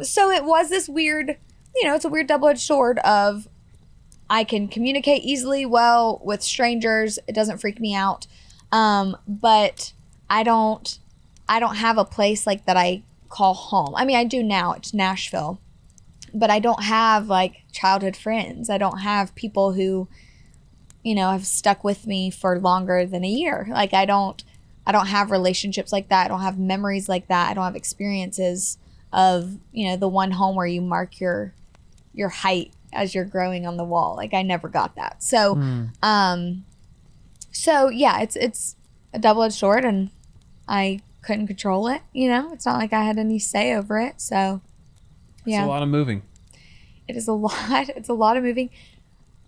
So it was this weird, it's a weird double-edged sword of I can communicate easily well with strangers. It doesn't freak me out. But I don't have a place like that I call home. I mean, I do now. It's Nashville. But I don't have like childhood friends. I don't have people who, have stuck with me for longer than a year. Like I don't have relationships like that. I don't have memories like that. I don't have experiences of, the one home where you mark your height as you're growing on the wall. Like I never got that. So, so yeah, it's a double-edged sword and I couldn't control it. It's not like I had any say over it. So yeah. It's a lot of moving. It is a lot. It's a lot of moving.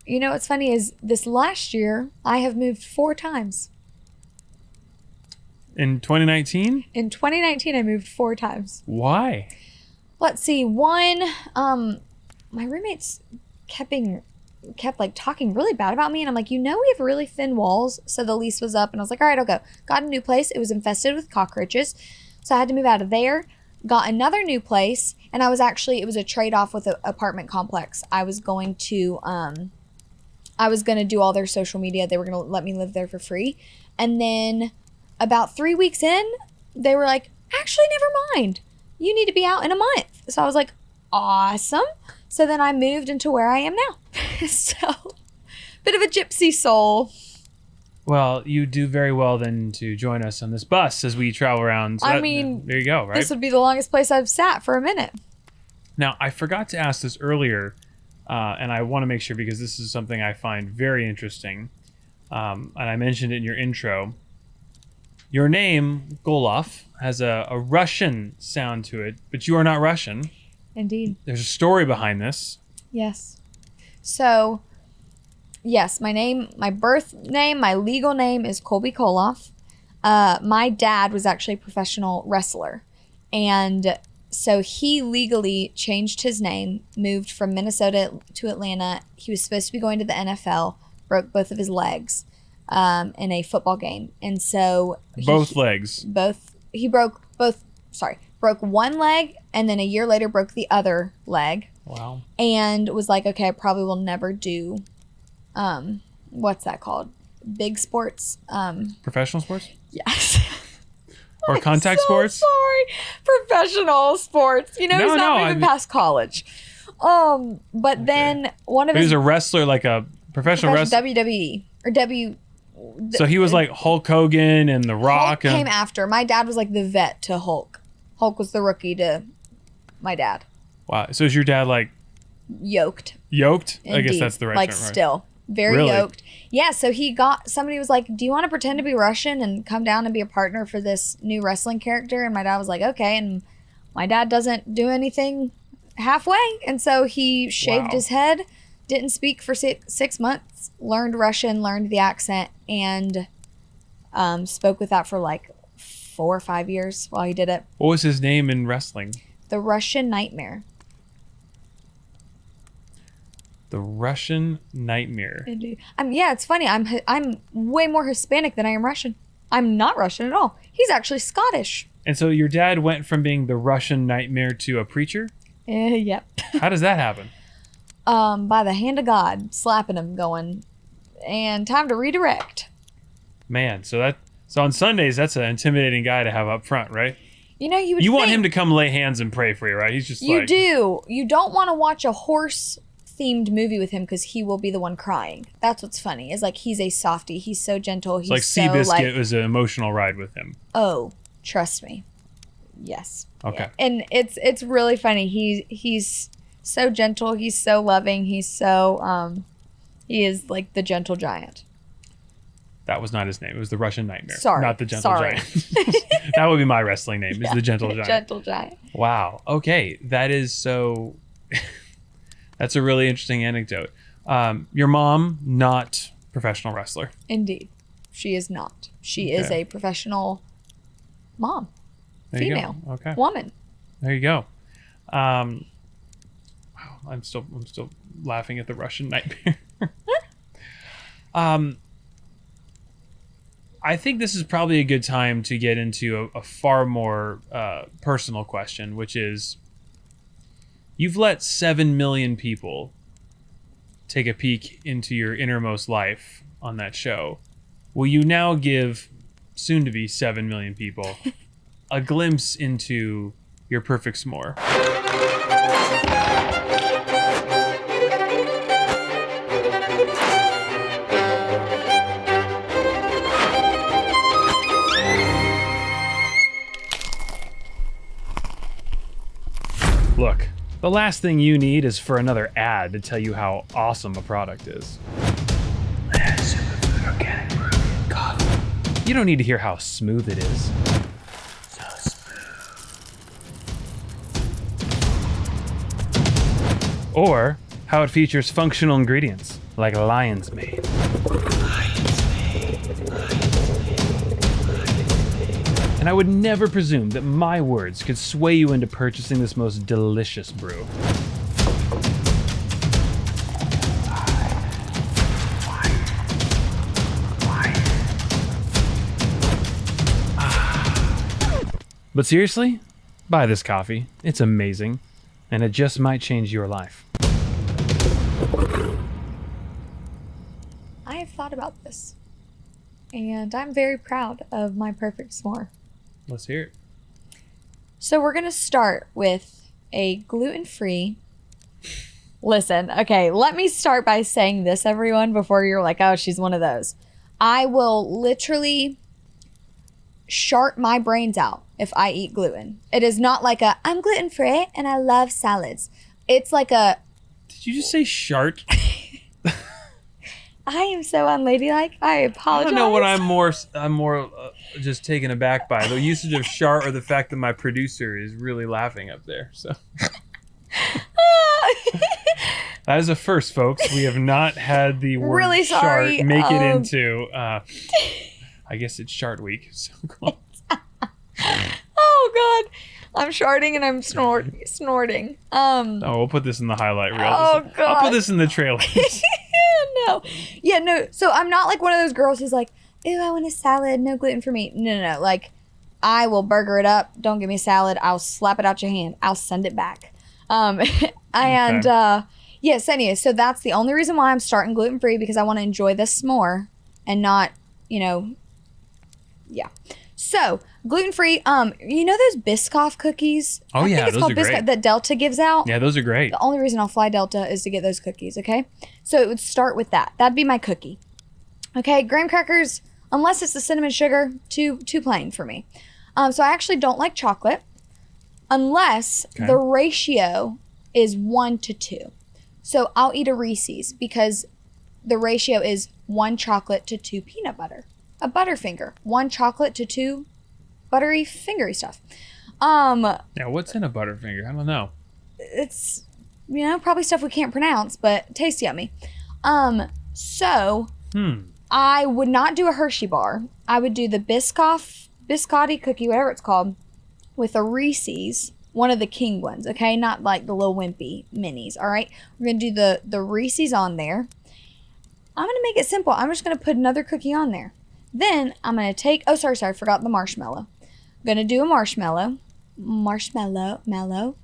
What's funny is this last year, I have moved 4 times. In 2019? In 2019, I moved 4 times. Why? Let's see. One, my roommates kept like talking really bad about me. And I'm like, we have really thin walls. So the lease was up and I was like, all right, I'll go. Got a new place. It was infested with cockroaches. So I had to move out of there. Got another new place. And it was a trade-off with an apartment complex. I was going to do all their social media. They were going to let me live there for free. And then about 3 weeks in, they were like, actually, never mind. You need to be out in a month. So I was like, awesome. So then I moved into where I am now. So, bit of a gypsy soul. Well, you do very well then to join us on this bus as we travel around. So there you go, right? This would be the longest place I've sat for a minute. Now, I forgot to ask this earlier, and I want to make sure because this is something I find very interesting, and I mentioned it in your intro. Your name, Koloff, has a Russian sound to it, but you are not Russian. Indeed. There's a story behind this. Yes. So, yes, my birth name, my legal name is Kolby Koloff. My dad was actually a professional wrestler, and so he legally changed his name, moved from Minnesota to Atlanta. He was supposed to be going to the NFL, broke both of his legs in a football game. And so he broke one leg, and then a year later broke the other leg. Wow. And was like, okay, I probably will never do what's that called? Big sports. Professional sports? Yes. Or contact sports? Sorry. Professional sports. He's not even past college. But then one of his... He was a wrestler, like a professional wrestler? WWE. Or So he was like Hulk Hogan and The Rock. Hulk came after. My dad was like the vet to Hulk. Hulk was the rookie to my dad. Wow. So is your dad like... Yoked? Indeed. I guess that's the right term, right? Still. Very really? Yoked. Yeah, so somebody was like, do you want to pretend to be Russian and come down and be a partner for this new wrestling character? And my dad was like, okay. And my dad doesn't do anything halfway. And so he shaved his head, didn't speak for 6 months, learned Russian, learned the accent, and spoke with that for like 4 or 5 years while he did it. What was his name in wrestling? The Russian Nightmare. The Russian Nightmare. Yeah, it's funny. I'm way more Hispanic than I am Russian. I'm not Russian at all. He's actually Scottish. And so your dad went from being the Russian Nightmare to a preacher? Yep. How does that happen? By the hand of God, slapping him, going, and time to redirect. Man, so on Sundays, that's an intimidating guy to have up front, right? You want him to come lay hands and pray for you, right? He's just you do. You don't want to watch a horse-themed movie with him because he will be the one crying. That's what's funny. Is like he's a softie. He's so gentle. He's it's like Seabiscuit was an emotional ride with him. Oh, trust me. Yes. Okay. Yeah. And it's really funny. He's so gentle. He's so loving. He's so he is like the gentle giant. That was not his name. It was the Russian Nightmare. Sorry. Not the Gentle Giant. That would be my wrestling name, is the Gentle Giant. Gentle Giant. Wow. Okay. That is so... That's a really interesting anecdote. Your mom, not professional wrestler. Indeed. She is not. She is a professional mom. There female. You go. Okay. Woman. There you go. Wow. I'm still laughing at the Russian Nightmare. I think this is probably a good time to get into a far more personal question, which is, you've let 7 million people take a peek into your innermost life on that show. Will you now give soon-to-be 7 million people a glimpse into your perfect s'more? Look, the last thing you need is for another ad to tell you how awesome a product is. Superfood organic brewing coffee. You don't need to hear how smooth it is. So smooth. Or how it features functional ingredients like Lion's Mane. And I would never presume that my words could sway you into purchasing this most delicious brew. But seriously, buy this coffee. It's amazing, and it just might change your life. I have thought about this, and I'm very proud of my perfect s'more. Let's hear it. So we're going to start with a gluten-free... Listen, okay, let me start by saying this, everyone, before you're like, oh, she's one of those. I will literally shart my brains out if I eat gluten. It is not like I'm gluten-free and I love salads. It's like a... Did you just say shart? I am so unladylike. I apologize. I don't know what I'm more just taken aback by. The usage of shart or the fact that my producer is really laughing up there. So that is a first, folks. We have not had the word really sorry. shart make it into I guess it's shart week. So cool. Oh God. I'm sharting and I'm snorting. Oh, we'll put this in the highlight reel. Oh God. I'll put this in the trailers. No. Yeah, no. So I'm not like one of those girls who's like, ew, I want a salad, no gluten for me. No. Like, I will burger it up. Don't give me a salad. I'll slap it out your hand. I'll send it back. Yes, anyway, so that's the only reason why I'm starting gluten free, because I want to enjoy this more and not, yeah. So gluten free. You know those Biscoff cookies? Oh, I yeah, think it's those called are great. Biscoff that Delta gives out. Yeah, those are great. The only reason I'll fly Delta is to get those cookies. Okay, so it would start with that. That'd be my cookie. Okay, graham crackers, unless it's the cinnamon sugar, too plain for me. So I actually don't like chocolate unless the ratio is 1 to 2. So I'll eat a Reese's because the ratio is 1 chocolate to 2 peanut butter. A Butterfinger, 1 chocolate to 2 buttery fingery stuff. Yeah, what's in a Butterfinger? I don't know. It's, probably stuff we can't pronounce, but tastes yummy. I would not do a Hershey bar. I would do the biscotti cookie, whatever it's called, with a Reese's, one of the king ones, okay? Not like the little wimpy minis, all right? We're going to do the Reese's on there. I'm going to make it simple. I'm just going to put another cookie on there. Then I'm going to take, I forgot the marshmallow. I'm going to do a marshmallow. I feel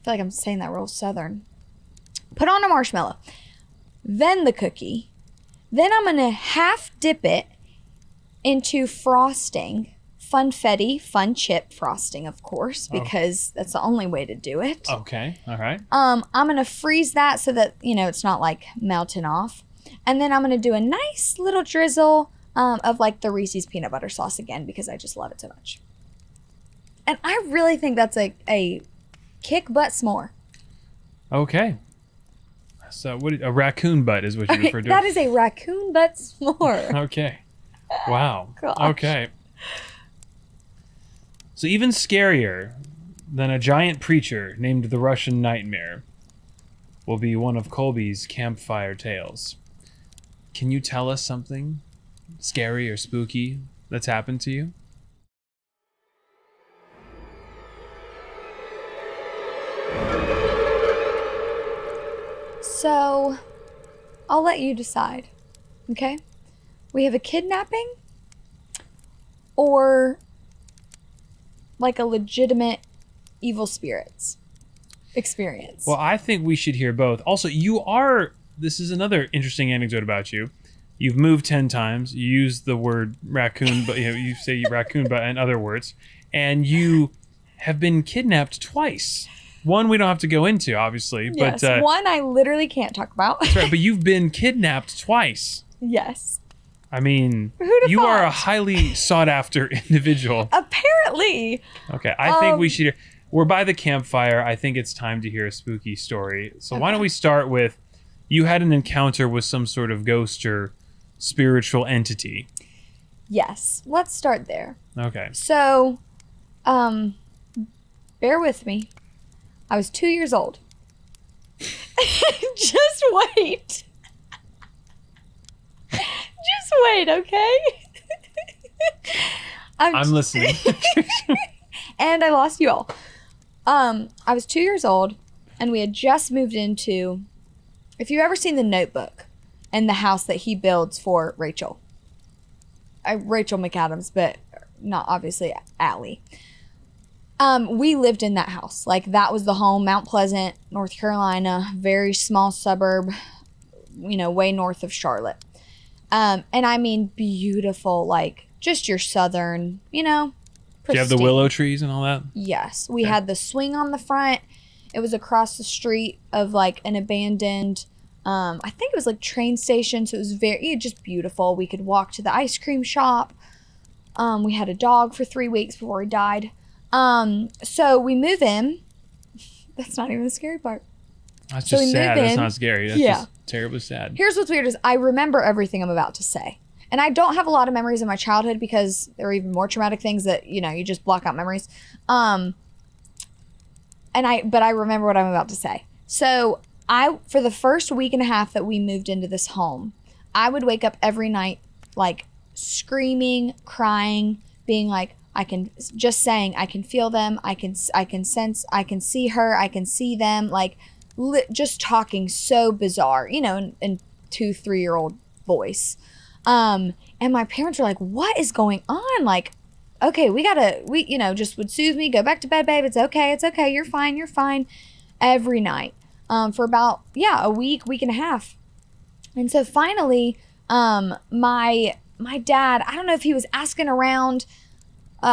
like I'm saying that real southern. Put on a marshmallow. Then the cookie. Then I'm going to half dip it into frosting. Funfetti, fun chip frosting, of course, because that's the only way to do it. Okay, all right. I'm going to freeze that so that, it's not like melting off. And then I'm going to do a nice little drizzle of like the Reese's peanut butter sauce again, because I just love it so much. And I really think that's a kick butt s'more. Okay. So a raccoon butt is what you refer to. That is a raccoon butt s'more. Okay. Wow. Gosh. Okay. So even scarier than a giant preacher named the Russian Nightmare will be one of Kolby's campfire tales. Can you tell us something scary or spooky that's happened to you? So, I'll let you decide, okay? We have a kidnapping or like a legitimate evil spirits experience. Well, I think we should hear both. Also, this is another interesting anecdote about you. You've moved 10 times. You use the word raccoon, but you say raccoon, but in other words. And you have been kidnapped twice. One we don't have to go into, obviously. Yes, but one I literally can't talk about. That's right, but you've been kidnapped twice. Yes. I mean, Who'd you have are a thought? highly sought after individual. Apparently. Okay, I think we should. We're by the campfire. I think it's time to hear a spooky story. So why don't we start with, you had an encounter with some sort of ghost or spiritual entity. Yes. Let's start there. Okay. So, bear with me. I was 2 years old. Just wait. Just wait, okay? I'm listening. And I lost you all. I was 2 years old, and we had just moved into, if you've ever seen The Notebook and the house that he builds for Rachel. Rachel McAdams, but not obviously Allie. We lived in that house. Like, that was the home, Mount Pleasant, North Carolina, very small suburb, way north of Charlotte. And I mean, beautiful, like, just your southern, pristine. Do you have the willow trees and all that? Yes. We had the swing on the front. It was across the street of, like, an abandoned, I think it was, like, train station. So it was just beautiful. We could walk to the ice cream shop. We had a dog for 3 weeks before he died. So we move in. That's not even the scary part. That's just sad. That's not scary. That's just terribly sad. Here's what's weird is I remember everything I'm about to say. And I don't have a lot of memories of my childhood because there are even more traumatic things that, you just block out memories. But I remember what I'm about to say. So for the first week and a half that we moved into this home, I would wake up every night, like, screaming, crying, being like, I can feel them. I can sense, I can see her. I can see them, like, just talking so bizarre, and 2-3-year-old voice. And my parents were like, what is going on? Like, okay, we just would soothe me, go back to bed, babe. It's okay. You're fine. Every night, for about, a week and a half. And so finally, my dad, I don't know if he was asking around,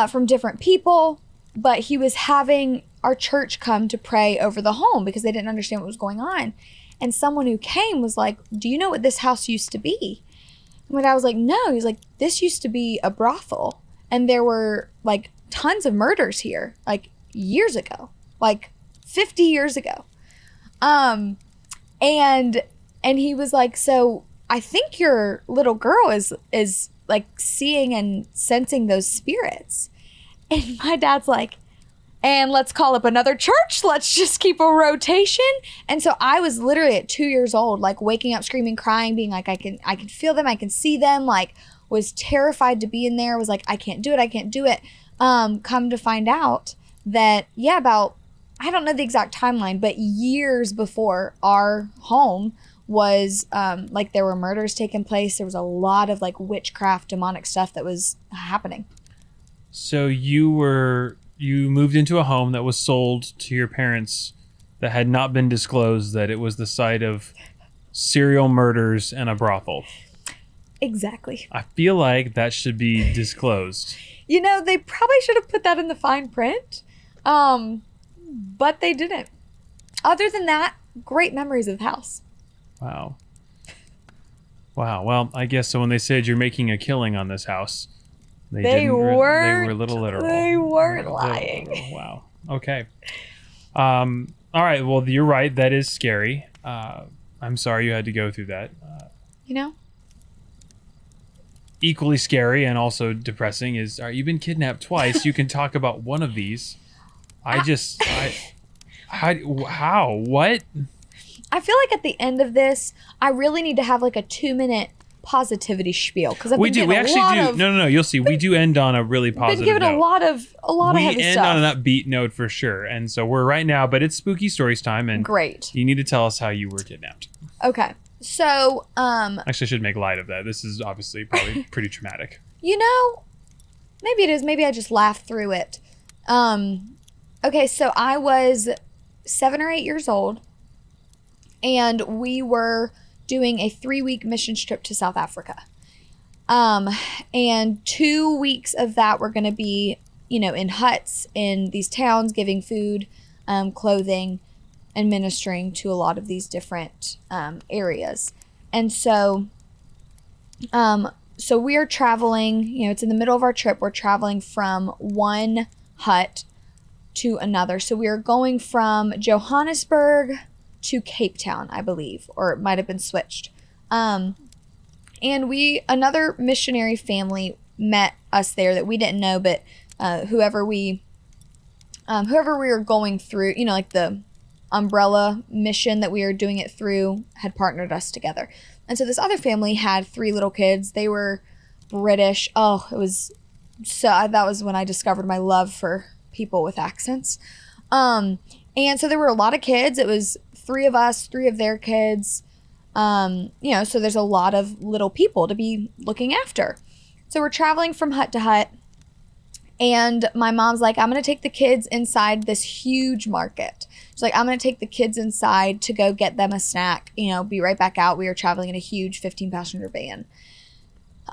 from different people, but he was having our church come to pray over the home because they didn't understand what was going on. And someone who came was like, do you know what this house used to be? And my dad was like, no. He's like, this used to be a brothel. And there were like tons of murders here, like years ago, like 50 years ago. And he was like, so I think your little girl is like seeing and sensing those spirits. And my dad's like, and let's call up another church. Let's just keep a rotation. And so I was literally at 2 years old, like waking up, screaming, crying, being like, I can feel them. I can see them. Like, was terrified to be in there. Was like, I can't do it. Come to find out that, about, I don't know the exact timeline, but years before our home was, like there were murders taking place. There was a lot of like witchcraft, demonic stuff that was happening. So you moved into a home that was sold to your parents that had not been disclosed that it was the site of serial murders and a brothel. Exactly. I feel like that should be disclosed. They probably should have put that in the fine print, but they didn't. Other than that, great memories of the house. Wow. Well, I guess so when they said you're making a killing on this house, they were a little literal. They weren't lying. Wow. Okay. All right. Well, you're right. That is scary. I'm sorry you had to go through that. Equally scary and also depressing is, you've been kidnapped twice. You can talk about one of these. How? What? I feel like at the end of this, I really need to have like a 2-minute positivity spiel because we do. We actually do. No. You'll see. We do end on a really positive been given note. a lot of heavy stuff. We end on an upbeat note for sure. And so we're right now, but it's spooky stories time. And great. You need to tell us how you were kidnapped. Okay. So, actually, I should make light of that. This is obviously probably pretty traumatic. Maybe it is. Maybe I just laughed through it. Okay, so I was 7 or 8 years old, and we were doing a 3-week missions trip to South Africa. And 2 weeks of that were going to be, in huts in these towns, giving food, clothing, and ministering to a lot of these different areas. And so we are traveling, it's in the middle of our trip. We're traveling from one hut to another. So we are going from Johannesburg to Cape Town, I believe, or it might have been switched. And another missionary family met us there that we didn't know, but whoever we were going through, like the umbrella mission that we were doing it through had partnered us together. And so this other family had 3 little kids. They were British. Oh, it was that was when I discovered my love for people with accents. And so there were a lot of kids. It was 3 of us, 3 of their kids. So there's a lot of little people to be looking after. So we're traveling from hut to hut. And my mom's like, I'm going to take the kids inside this huge market. She's like, I'm going to take the kids inside to go get them a snack, be right back out. We were traveling in a huge 15-passenger van.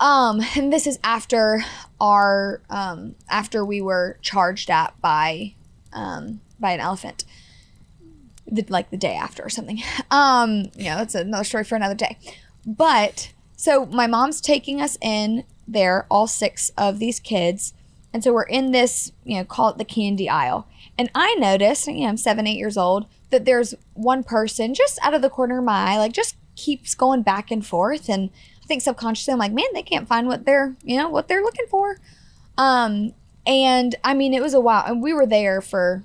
And this is after after we were charged at by an elephant, the day after or something. That's another story for another day. But so my mom's taking us in there, all 6 of these kids. And so we're in this, call it the candy aisle. And I noticed, I'm 7, 8 years old, that there's one person just out of the corner of my eye, like just keeps going back and forth. And I think subconsciously I'm like, man, they can't find what they're looking for. And I mean, it was a while. And we were there for,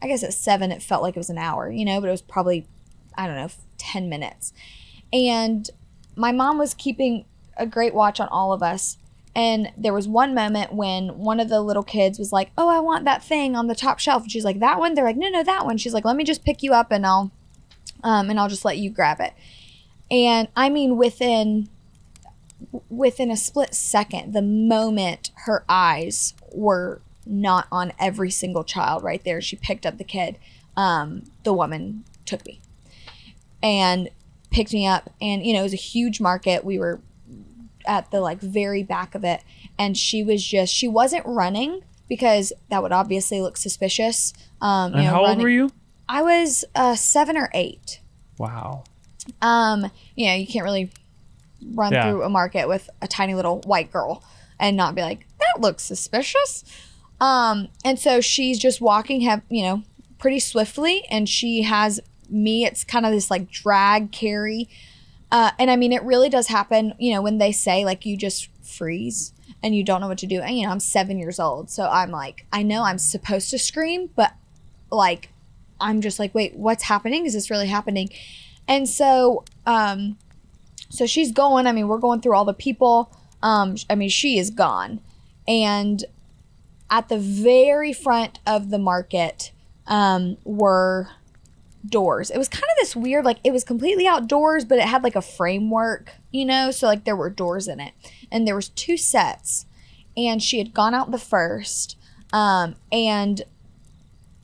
I guess at 7, it felt like it was an hour, but it was probably, 10 minutes. And my mom was keeping a great watch on all of us. And there was one moment when one of the little kids was like, oh, I want that thing on the top shelf. And she's like, that one? They're like, no, that one. She's like, let me just pick you up and I'll just let you grab it. And I mean, within a split second, the moment her eyes were not on every single child right there, she picked up the kid. The woman took me and picked me up, and it was a huge market. We were at the like very back of it, and she wasn't running because that would obviously look suspicious. And how old were you? I was 7 or 8. Wow. You can't really run through a market with a tiny little white girl and not be like, that looks suspicious. And so she's just walking, pretty swiftly, and she has me. It's kind of this like drag carry. And I mean, it really does happen, when they say like you just freeze and you don't know what to do. And, I'm 7 years old. So I'm like, I know I'm supposed to scream, but like, I'm just like, wait, what's happening? Is this really happening? And so, so she's going. I mean, we're going through all the people. She is gone. And at the very front of the market were doors. It was kind of this weird, like, it was completely outdoors, but it had like a framework, so like there were doors in it. And there was 2 sets. And she had gone out the first. And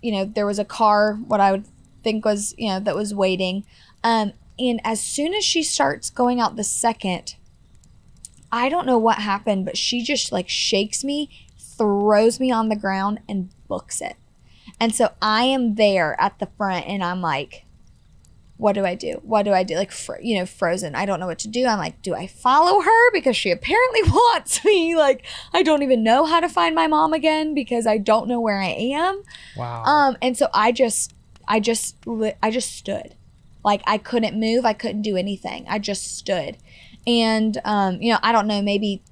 there was a car, what I would think was, that was waiting. And as soon as she starts going out the second, I don't know what happened, but she just like shakes me, throws me on the ground, and books it. And so I am there at the front, and I'm like, what do I do? What do I do? Like, frozen. I don't know what to do. I'm like, do I follow her? Because she apparently wants me. Like, I don't even know how to find my mom again because I don't know where I am. Wow. And so I just stood. Like, I couldn't move. I couldn't do anything. I just stood. And, I don't know, maybe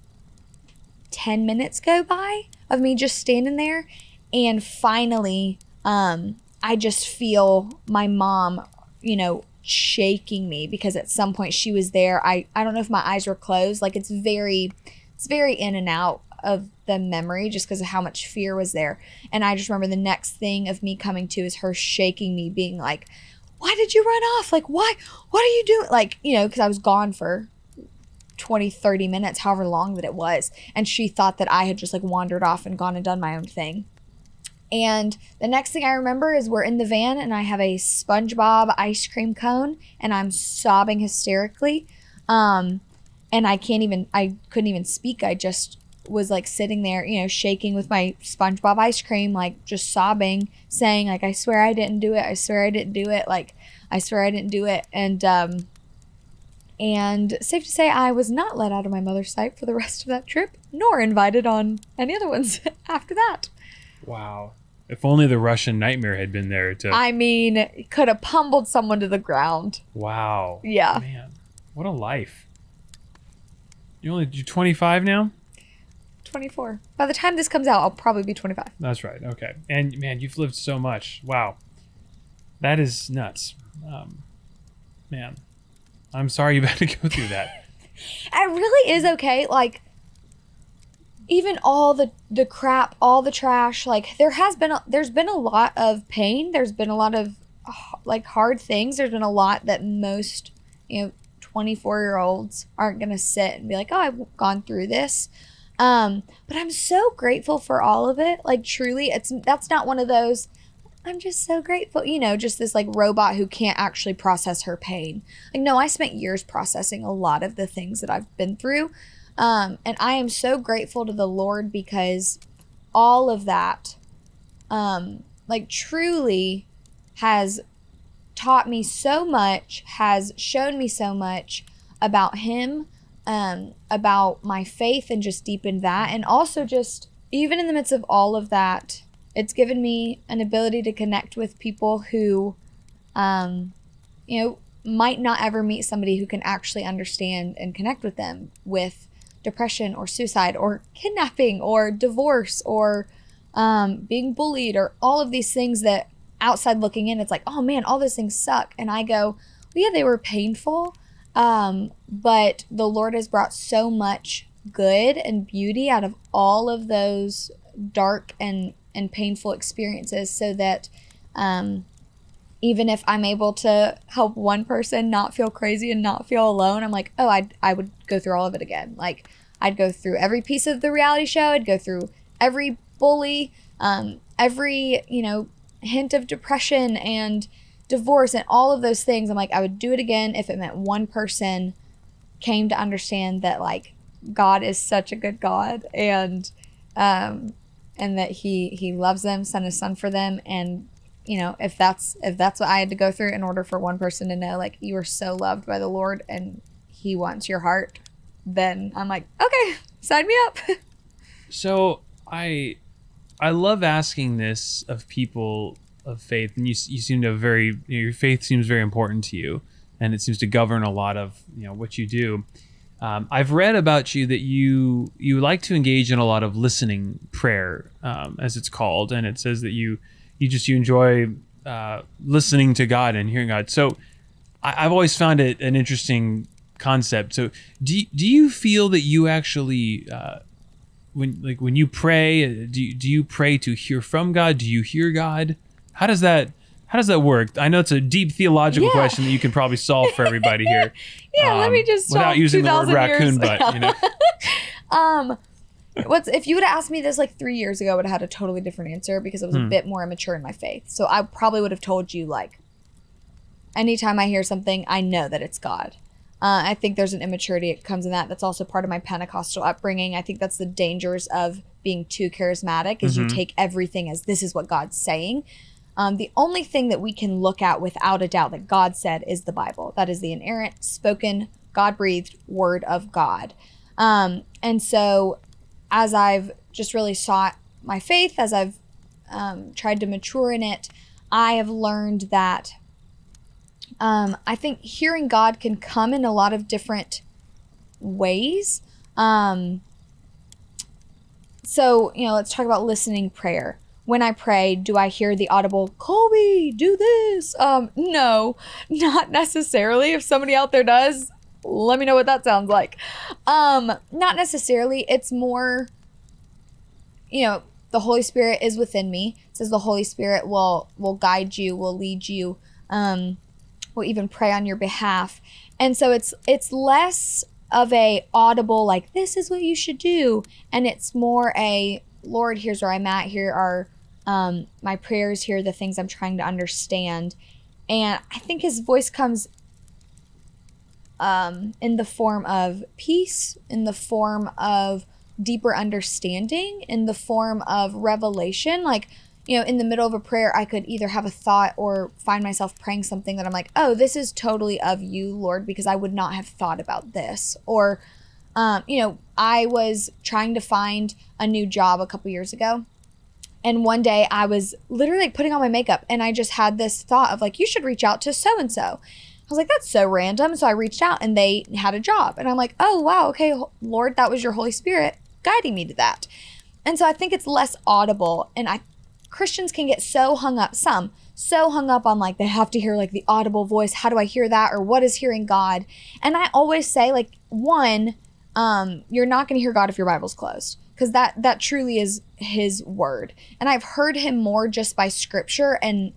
10 minutes go by of me just standing there. And finally, I just feel my mom, shaking me because at some point she was there. I don't know if my eyes were closed. Like, it's very in and out of the memory just because of how much fear was there. And I just remember the next thing of me coming to is her shaking me, being like, why did you run off? Like, why? What are you doing? Like, because I was gone for 20, 30 minutes, however long that it was. And she thought that I had just like wandered off and gone and done my own thing. And the next thing I remember is we're in the van, and I have a SpongeBob ice cream cone, and I'm sobbing hysterically. And I couldn't even speak. I just was like sitting there, shaking with my SpongeBob ice cream, like just sobbing, saying like, I swear I didn't do it. I swear I didn't do it. Like, I swear I didn't do it. And safe to say, I was not let out of my mother's sight for the rest of that trip, nor invited on any other ones after that. Wow. If only the Russian nightmare had been there to... I mean, could have pummeled someone to the ground. Wow. Yeah. Man, what a life. You're 25 now? 24. By the time this comes out, I'll probably be 25. That's right. Okay. And man, you've lived so much. Wow. That is nuts. Man, I'm sorry you've had to go through that. It really is okay. Like, even all the crap, all the trash, like there's been a lot of pain. There's been a lot of like hard things. There's been a lot that most, 24-year-olds aren't going to sit and be like, oh, I've gone through this. But I'm so grateful for all of it. Like, truly, that's not one of those, I'm just so grateful, just this like robot who can't actually process her pain. Like, no, I spent years processing a lot of the things that I've been through. And I am so grateful to the Lord because all of that, like, truly has taught me so much, has shown me so much about Him, about my faith, and just deepened that. And also just, even in the midst of all of that, it's given me an ability to connect with people who, might not ever meet somebody who can actually understand and connect with them with depression or suicide or kidnapping or divorce or being bullied or all of these things that outside looking in, it's like, oh man, all those things suck. And I go, well, yeah, they were painful, but the Lord has brought so much good and beauty out of all of those dark and painful experiences, so that even if I'm able to help one person not feel crazy and not feel alone, I'm like, oh, I would go through all of it again. Like, I'd go through every piece of the reality show. I'd go through every bully, every, hint of depression and divorce and all of those things. I'm like, I would do it again if it meant one person came to understand that, like, God is such a good God, and that he loves them, sent his son for them. And if that's what I had to go through in order for one person to know, like, you are so loved by the Lord and he wants your heart, then I'm like, okay, sign me up. So I love asking this of people of faith, and you seem to have your faith seems very important to you, and it seems to govern a lot of what you do. I've read about you that you like to engage in a lot of listening prayer, as it's called, and it says that you enjoy listening to God and hearing God. So I've always found it an interesting concept. So do you feel that you actually when you pray, do you pray to hear from God? Do you hear God? How does that work? I know it's a deep theological question that you can probably solve for everybody here. Let me just without using the word raccoon butt. If you would have asked me this like 3 years ago, I would have had a totally different answer because I was a bit more immature in my faith. So I probably would have told you, like, anytime I hear something, I know that it's God. I think there's an immaturity that comes in that. That's also part of my Pentecostal upbringing. I think that's the dangers of being too charismatic, is you take everything as this is what God's saying. The only thing that we can look at without a doubt that God said is the Bible. That is the inerrant, spoken, God-breathed word of God. And so as I've just really sought my faith, as I've tried to mature in it, I have learned that I think hearing God can come in a lot of different ways. So, let's talk about listening prayer. When I pray, do I hear the audible, Kolby, do this? No, not necessarily. If somebody out there does, let me know what that sounds like. Not necessarily. It's more, the Holy Spirit is within me. It says the Holy Spirit will guide you, will lead you, will even pray on your behalf. And so it's less of a audible, like, this is what you should do. And it's more a, Lord, here's where I'm at. Here are my prayers. Here are the things I'm trying to understand. And I think his voice comes in the form of peace, in the form of deeper understanding, in the form of revelation. Like, in the middle of a prayer, I could either have a thought or find myself praying something that I'm like, oh, this is totally of you, Lord, because I would not have thought about this. Or, I was trying to find a new job a couple years ago. And one day I was literally like putting on my makeup and I just had this thought of like, you should reach out to so-and-so. I was like, that's so random. So I reached out and they had a job. And I'm like, oh, wow, okay, Lord, that was your Holy Spirit guiding me to that. And so I think it's less audible. And Christians can get so hung up on like, they have to hear like the audible voice. How do I hear that? Or what is hearing God? And I always say, like, one, you're not going to hear God if your Bible's closed, because that truly is his word. And I've heard him more just by scripture and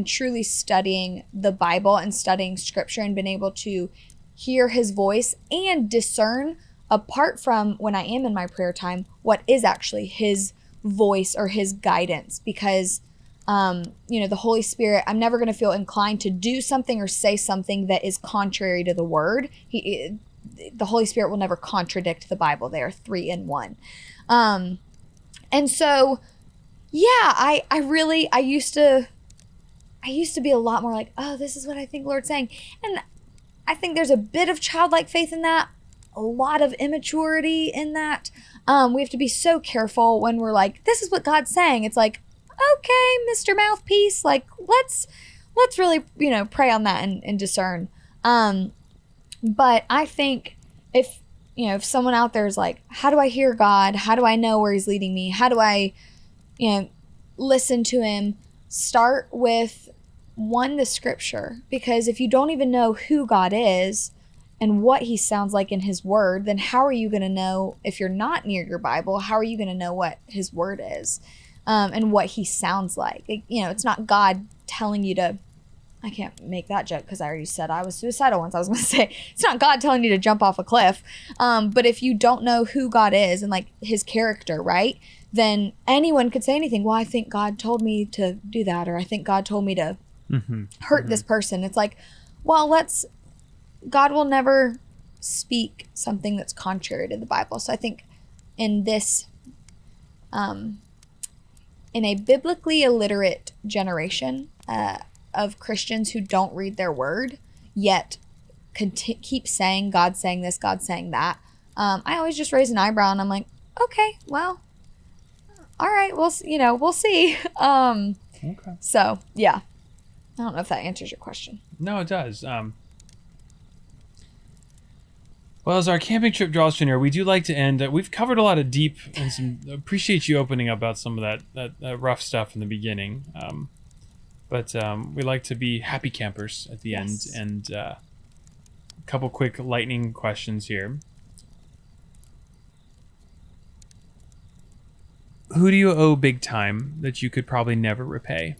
truly studying the Bible and studying scripture and been able to hear his voice and discern, apart from when I am in my prayer time, what is actually his voice or his guidance. Because the Holy Spirit, I'm never going to feel inclined to do something or say something that is contrary to the word. The Holy Spirit will never contradict the Bible. They are 3 in 1. And so, yeah, I used to be a lot more like, oh, this is what I think Lord's saying. And I think there's a bit of childlike faith in that, a lot of immaturity in that. We have to be so careful when we're like, this is what God's saying. It's like, okay, Mr. Mouthpiece, like, let's really, pray on that and discern. But I think if someone out there is like, how do I hear God? How do I know where he's leading me? How do I, listen to him? Start with, one, the scripture. Because if you don't even know who God is and what he sounds like in his word, then how are you going to know, if you're not near your Bible, how are you going to know what his word is, and what he sounds like? It's not God telling you to I can't make that joke because I already said I was suicidal once. I was going to say, it's not God telling you to jump off a cliff. But if you don't know who God is and like his character, right? Then anyone could say anything. Well, I think God told me to do that, or I think God told me to hurt this person. It's like, well, God will never speak something that's contrary to the Bible. So I think in this, in a biblically illiterate generation of Christians who don't read their word, yet keep saying, God's saying this, God's saying that, I always just raise an eyebrow and I'm like, okay, well, all right, we'll see. Okay. So, yeah. I don't know if that answers your question. No, it does. Well, as our camping trip draws to near, we do like to end. We've covered a lot of deep and appreciate you opening up about some of that rough stuff in the beginning. But we like to be happy campers at the end. And a couple quick lightning questions here. Who do you owe big time that you could probably never repay?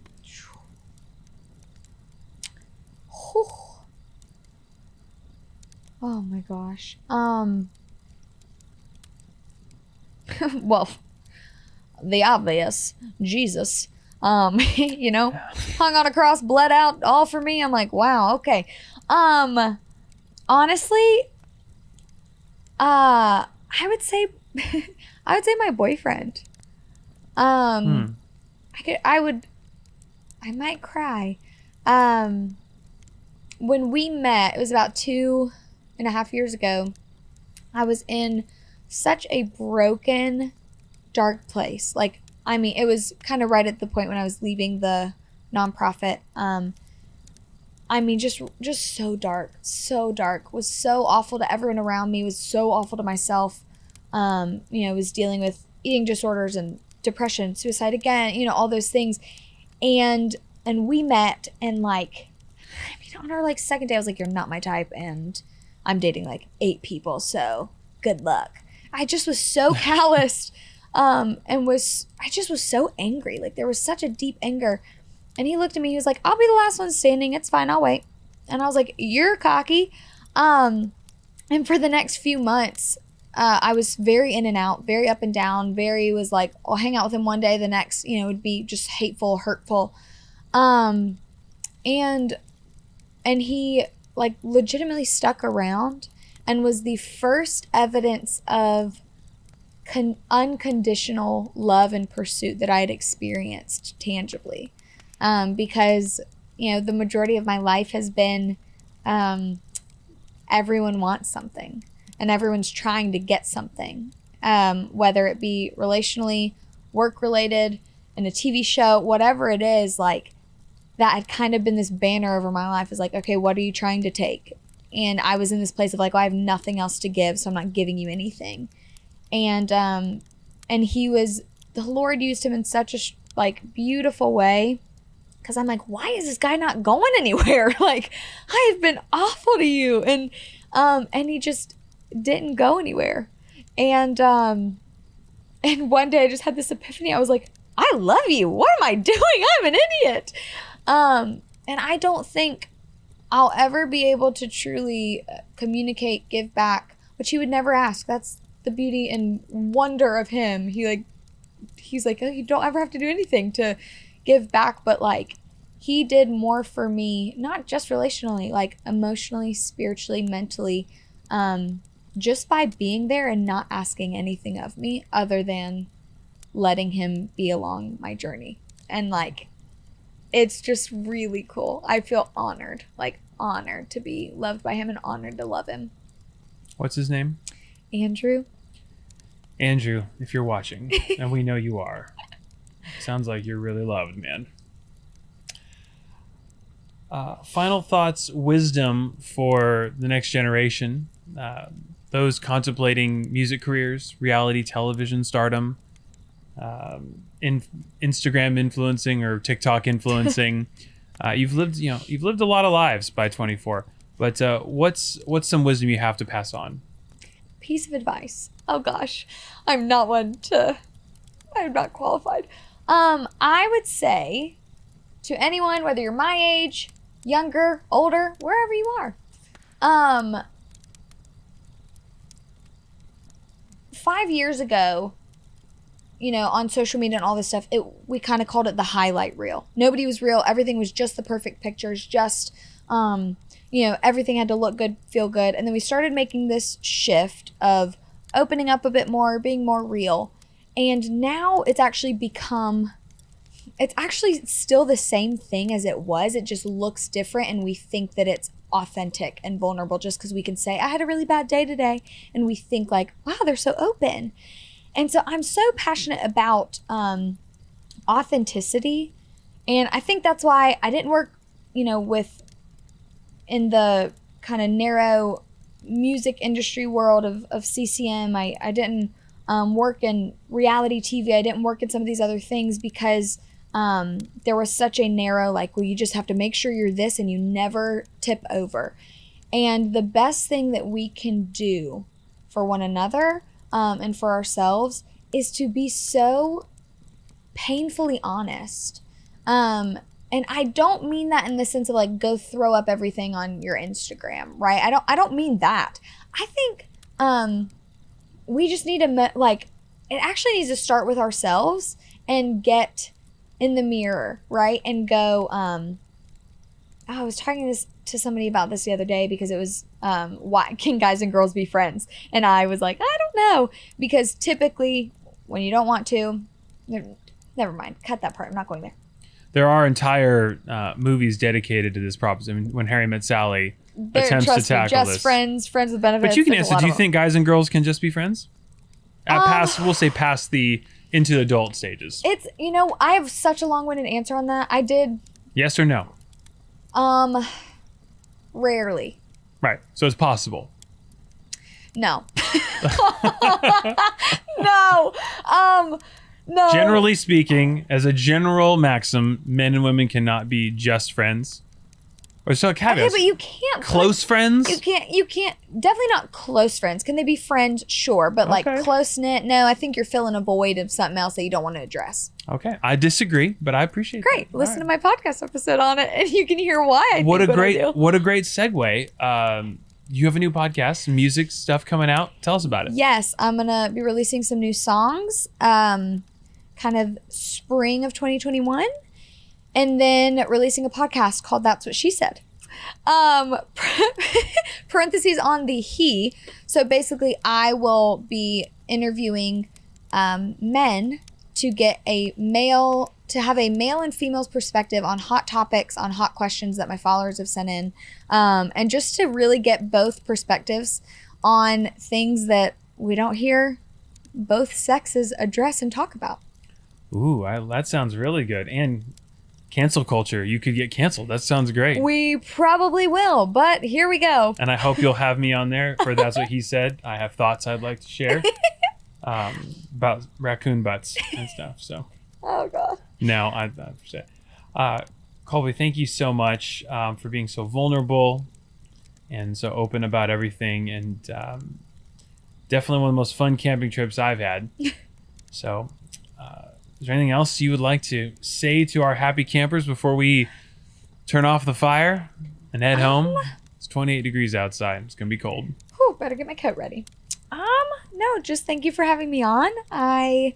Oh my gosh. Well, the obvious, Jesus. Hung on a cross, bled out all for me. I'm like, wow, okay. Honestly, I would say my boyfriend. I might cry. When we met, it was about 2.5 years ago. I was in such a broken, dark place. Like, I mean, it was kind of right at the point when I was leaving the nonprofit. I mean, just so dark, was so awful to everyone around me, was so awful to myself. Was dealing with eating disorders and depression, suicide again, all those things. And we met, and like, I mean, on our like second day, I was like, you're not my type, and I'm dating like 8 people, so good luck. I just was so calloused, I just was so angry. Like, there was such a deep anger. And he looked at me, he was like, I'll be the last one standing, it's fine, I'll wait. And I was like, you're cocky. And for the next few months, I was very in and out, very up and down, was like, I'll hang out with him one day, the next, would be just hateful, hurtful. And he like legitimately stuck around and was the first evidence of unconditional love and pursuit that I had experienced tangibly. Because, the majority of my life has been everyone wants something and everyone's trying to get something, whether it be relationally, work-related, in a TV show, whatever it is, like, that had kind of been this banner over my life, is like, okay, what are you trying to take? And I was in this place of like, well, I have nothing else to give, so I'm not giving you anything. And the Lord used him in such a beautiful way, because I'm like, why is this guy not going anywhere? Like, I have been awful to you. And he just didn't go anywhere. And one day I just had this epiphany. I was like, I love you. What am I doing? I'm an idiot. And I don't think I'll ever be able to truly communicate, give back, which he would never ask. That's the beauty and wonder of him. He's like, oh, you don't ever have to do anything to give back. But like, he did more for me, not just relationally, like emotionally, spiritually, mentally, just by being there and not asking anything of me other than letting him be along my journey. And like, it's just really cool. I feel honored to be loved by him and honored to love him. What's his name? Andrew, if you're watching, and we know you are, sounds like you're really loved, man. Final thoughts, wisdom for the next generation, those contemplating music careers, reality television stardom, Instagram influencing or TikTok influencing. You've lived a lot of lives by 24. But what's some wisdom you have to pass on? Piece of advice. Oh gosh, I'm not qualified. I would say to anyone, whether you're my age, younger, older, wherever you are. 5 years ago, on social media and all this stuff, we kind of called it the highlight reel. Nobody was real. Everything was just the perfect pictures, just, everything had to look good, feel good. And then we started making this shift of opening up a bit more, being more real. And now it's actually still the same thing as it was. It just looks different, and we think that it's authentic and vulnerable just because we can say, I had a really bad day today. And we think like, wow, they're so open. And so I'm so passionate about authenticity. And I think that's why I didn't work, in the kind of narrow music industry world of CCM. I didn't work in reality TV. I didn't work in some of these other things because there was such a narrow, well, you just have to make sure you're this and you never tip over. And the best thing that we can do for one another and for ourselves is to be so painfully honest. And I don't mean that in the sense of go throw up everything on your Instagram, right? I don't mean that. I think we just need to it actually needs to start with ourselves and get in the mirror, right? And go, I was talking to somebody about this the other day because it was, why can guys and girls be friends? And I was like, I don't know. Because typically when you don't want to, never mind, cut that part. I'm not going there. There are entire movies dedicated to this proposition. When Harry Met Sally attempts to tackle this. Friends with benefits. But you can answer, do you think guys and girls can just be friends? We'll say past the into adult stages. It's, I have such a long-winded answer on that. I did. Yes or no? Rarely. Right. So it's possible. No. No. No. Generally speaking, as a general maxim, men and women cannot be just friends. Or so caveats. Okay, but you can't. Close friends? You can't. Definitely not close friends. Can they be friends? Sure. But close-knit, no. I think you're filling a void of something else that you don't want to address. Okay. I disagree, but I appreciate it. Great. Listen to my podcast episode on it, and you can hear why I what think a great I do. What a great segue. You have a new podcast, music stuff coming out. Tell us about it. Yes. I'm going to be releasing some new songs, kind of spring of 2021. And then releasing a podcast called That's What She Said. Parentheses on the he. So basically, I will be interviewing men to have a male and female's perspective on hot topics, on hot questions that my followers have sent in. And just to really get both perspectives on things that we don't hear both sexes address and talk about. Ooh, that sounds really good. And cancel culture. You could get canceled. That sounds great. We probably will, but here we go. And I hope you'll have me on there for That's What He Said. I have thoughts I'd like to share about raccoon butts and stuff. So. Oh, God. No, Kolby, thank you so much for being so vulnerable and so open about everything. And definitely one of the most fun camping trips I've had. So, is there anything else you would like to say to our happy campers before we turn off the fire and head home? It's 28 degrees outside. It's going to be cold. Whew, better get my coat ready. No, just thank you for having me on. I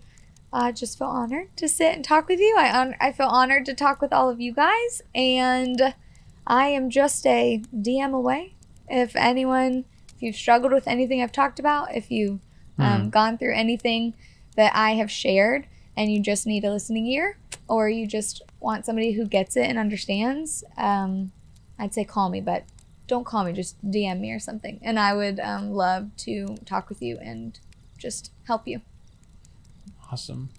just feel honored to sit and talk with you. I feel honored to talk with all of you guys. And I am just a DM away. If you've struggled with anything I've talked about, if you've gone through anything that I have shared, and you just need a listening ear, or you just want somebody who gets it and understands, I'd say call me, but don't call me, just DM me or something. And I would love to talk with you and just help you. Awesome.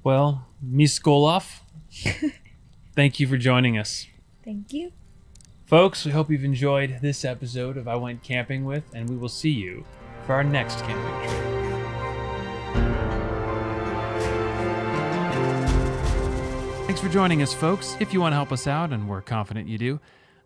Well, Miss Koloff, thank you for joining us. Thank you. Folks, we hope you've enjoyed this episode of I Went Camping With, and we will see you for our next camping trip. Thanks for joining us, folks. If you want to help us out, and we're confident you do,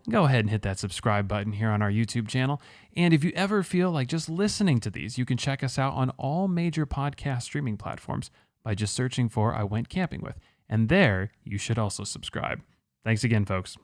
go ahead and hit that subscribe button here on our YouTube channel. And if you ever feel like just listening to these, you can check us out on all major podcast streaming platforms by just searching for I Went Camping With. And there, you should also subscribe. Thanks again, folks.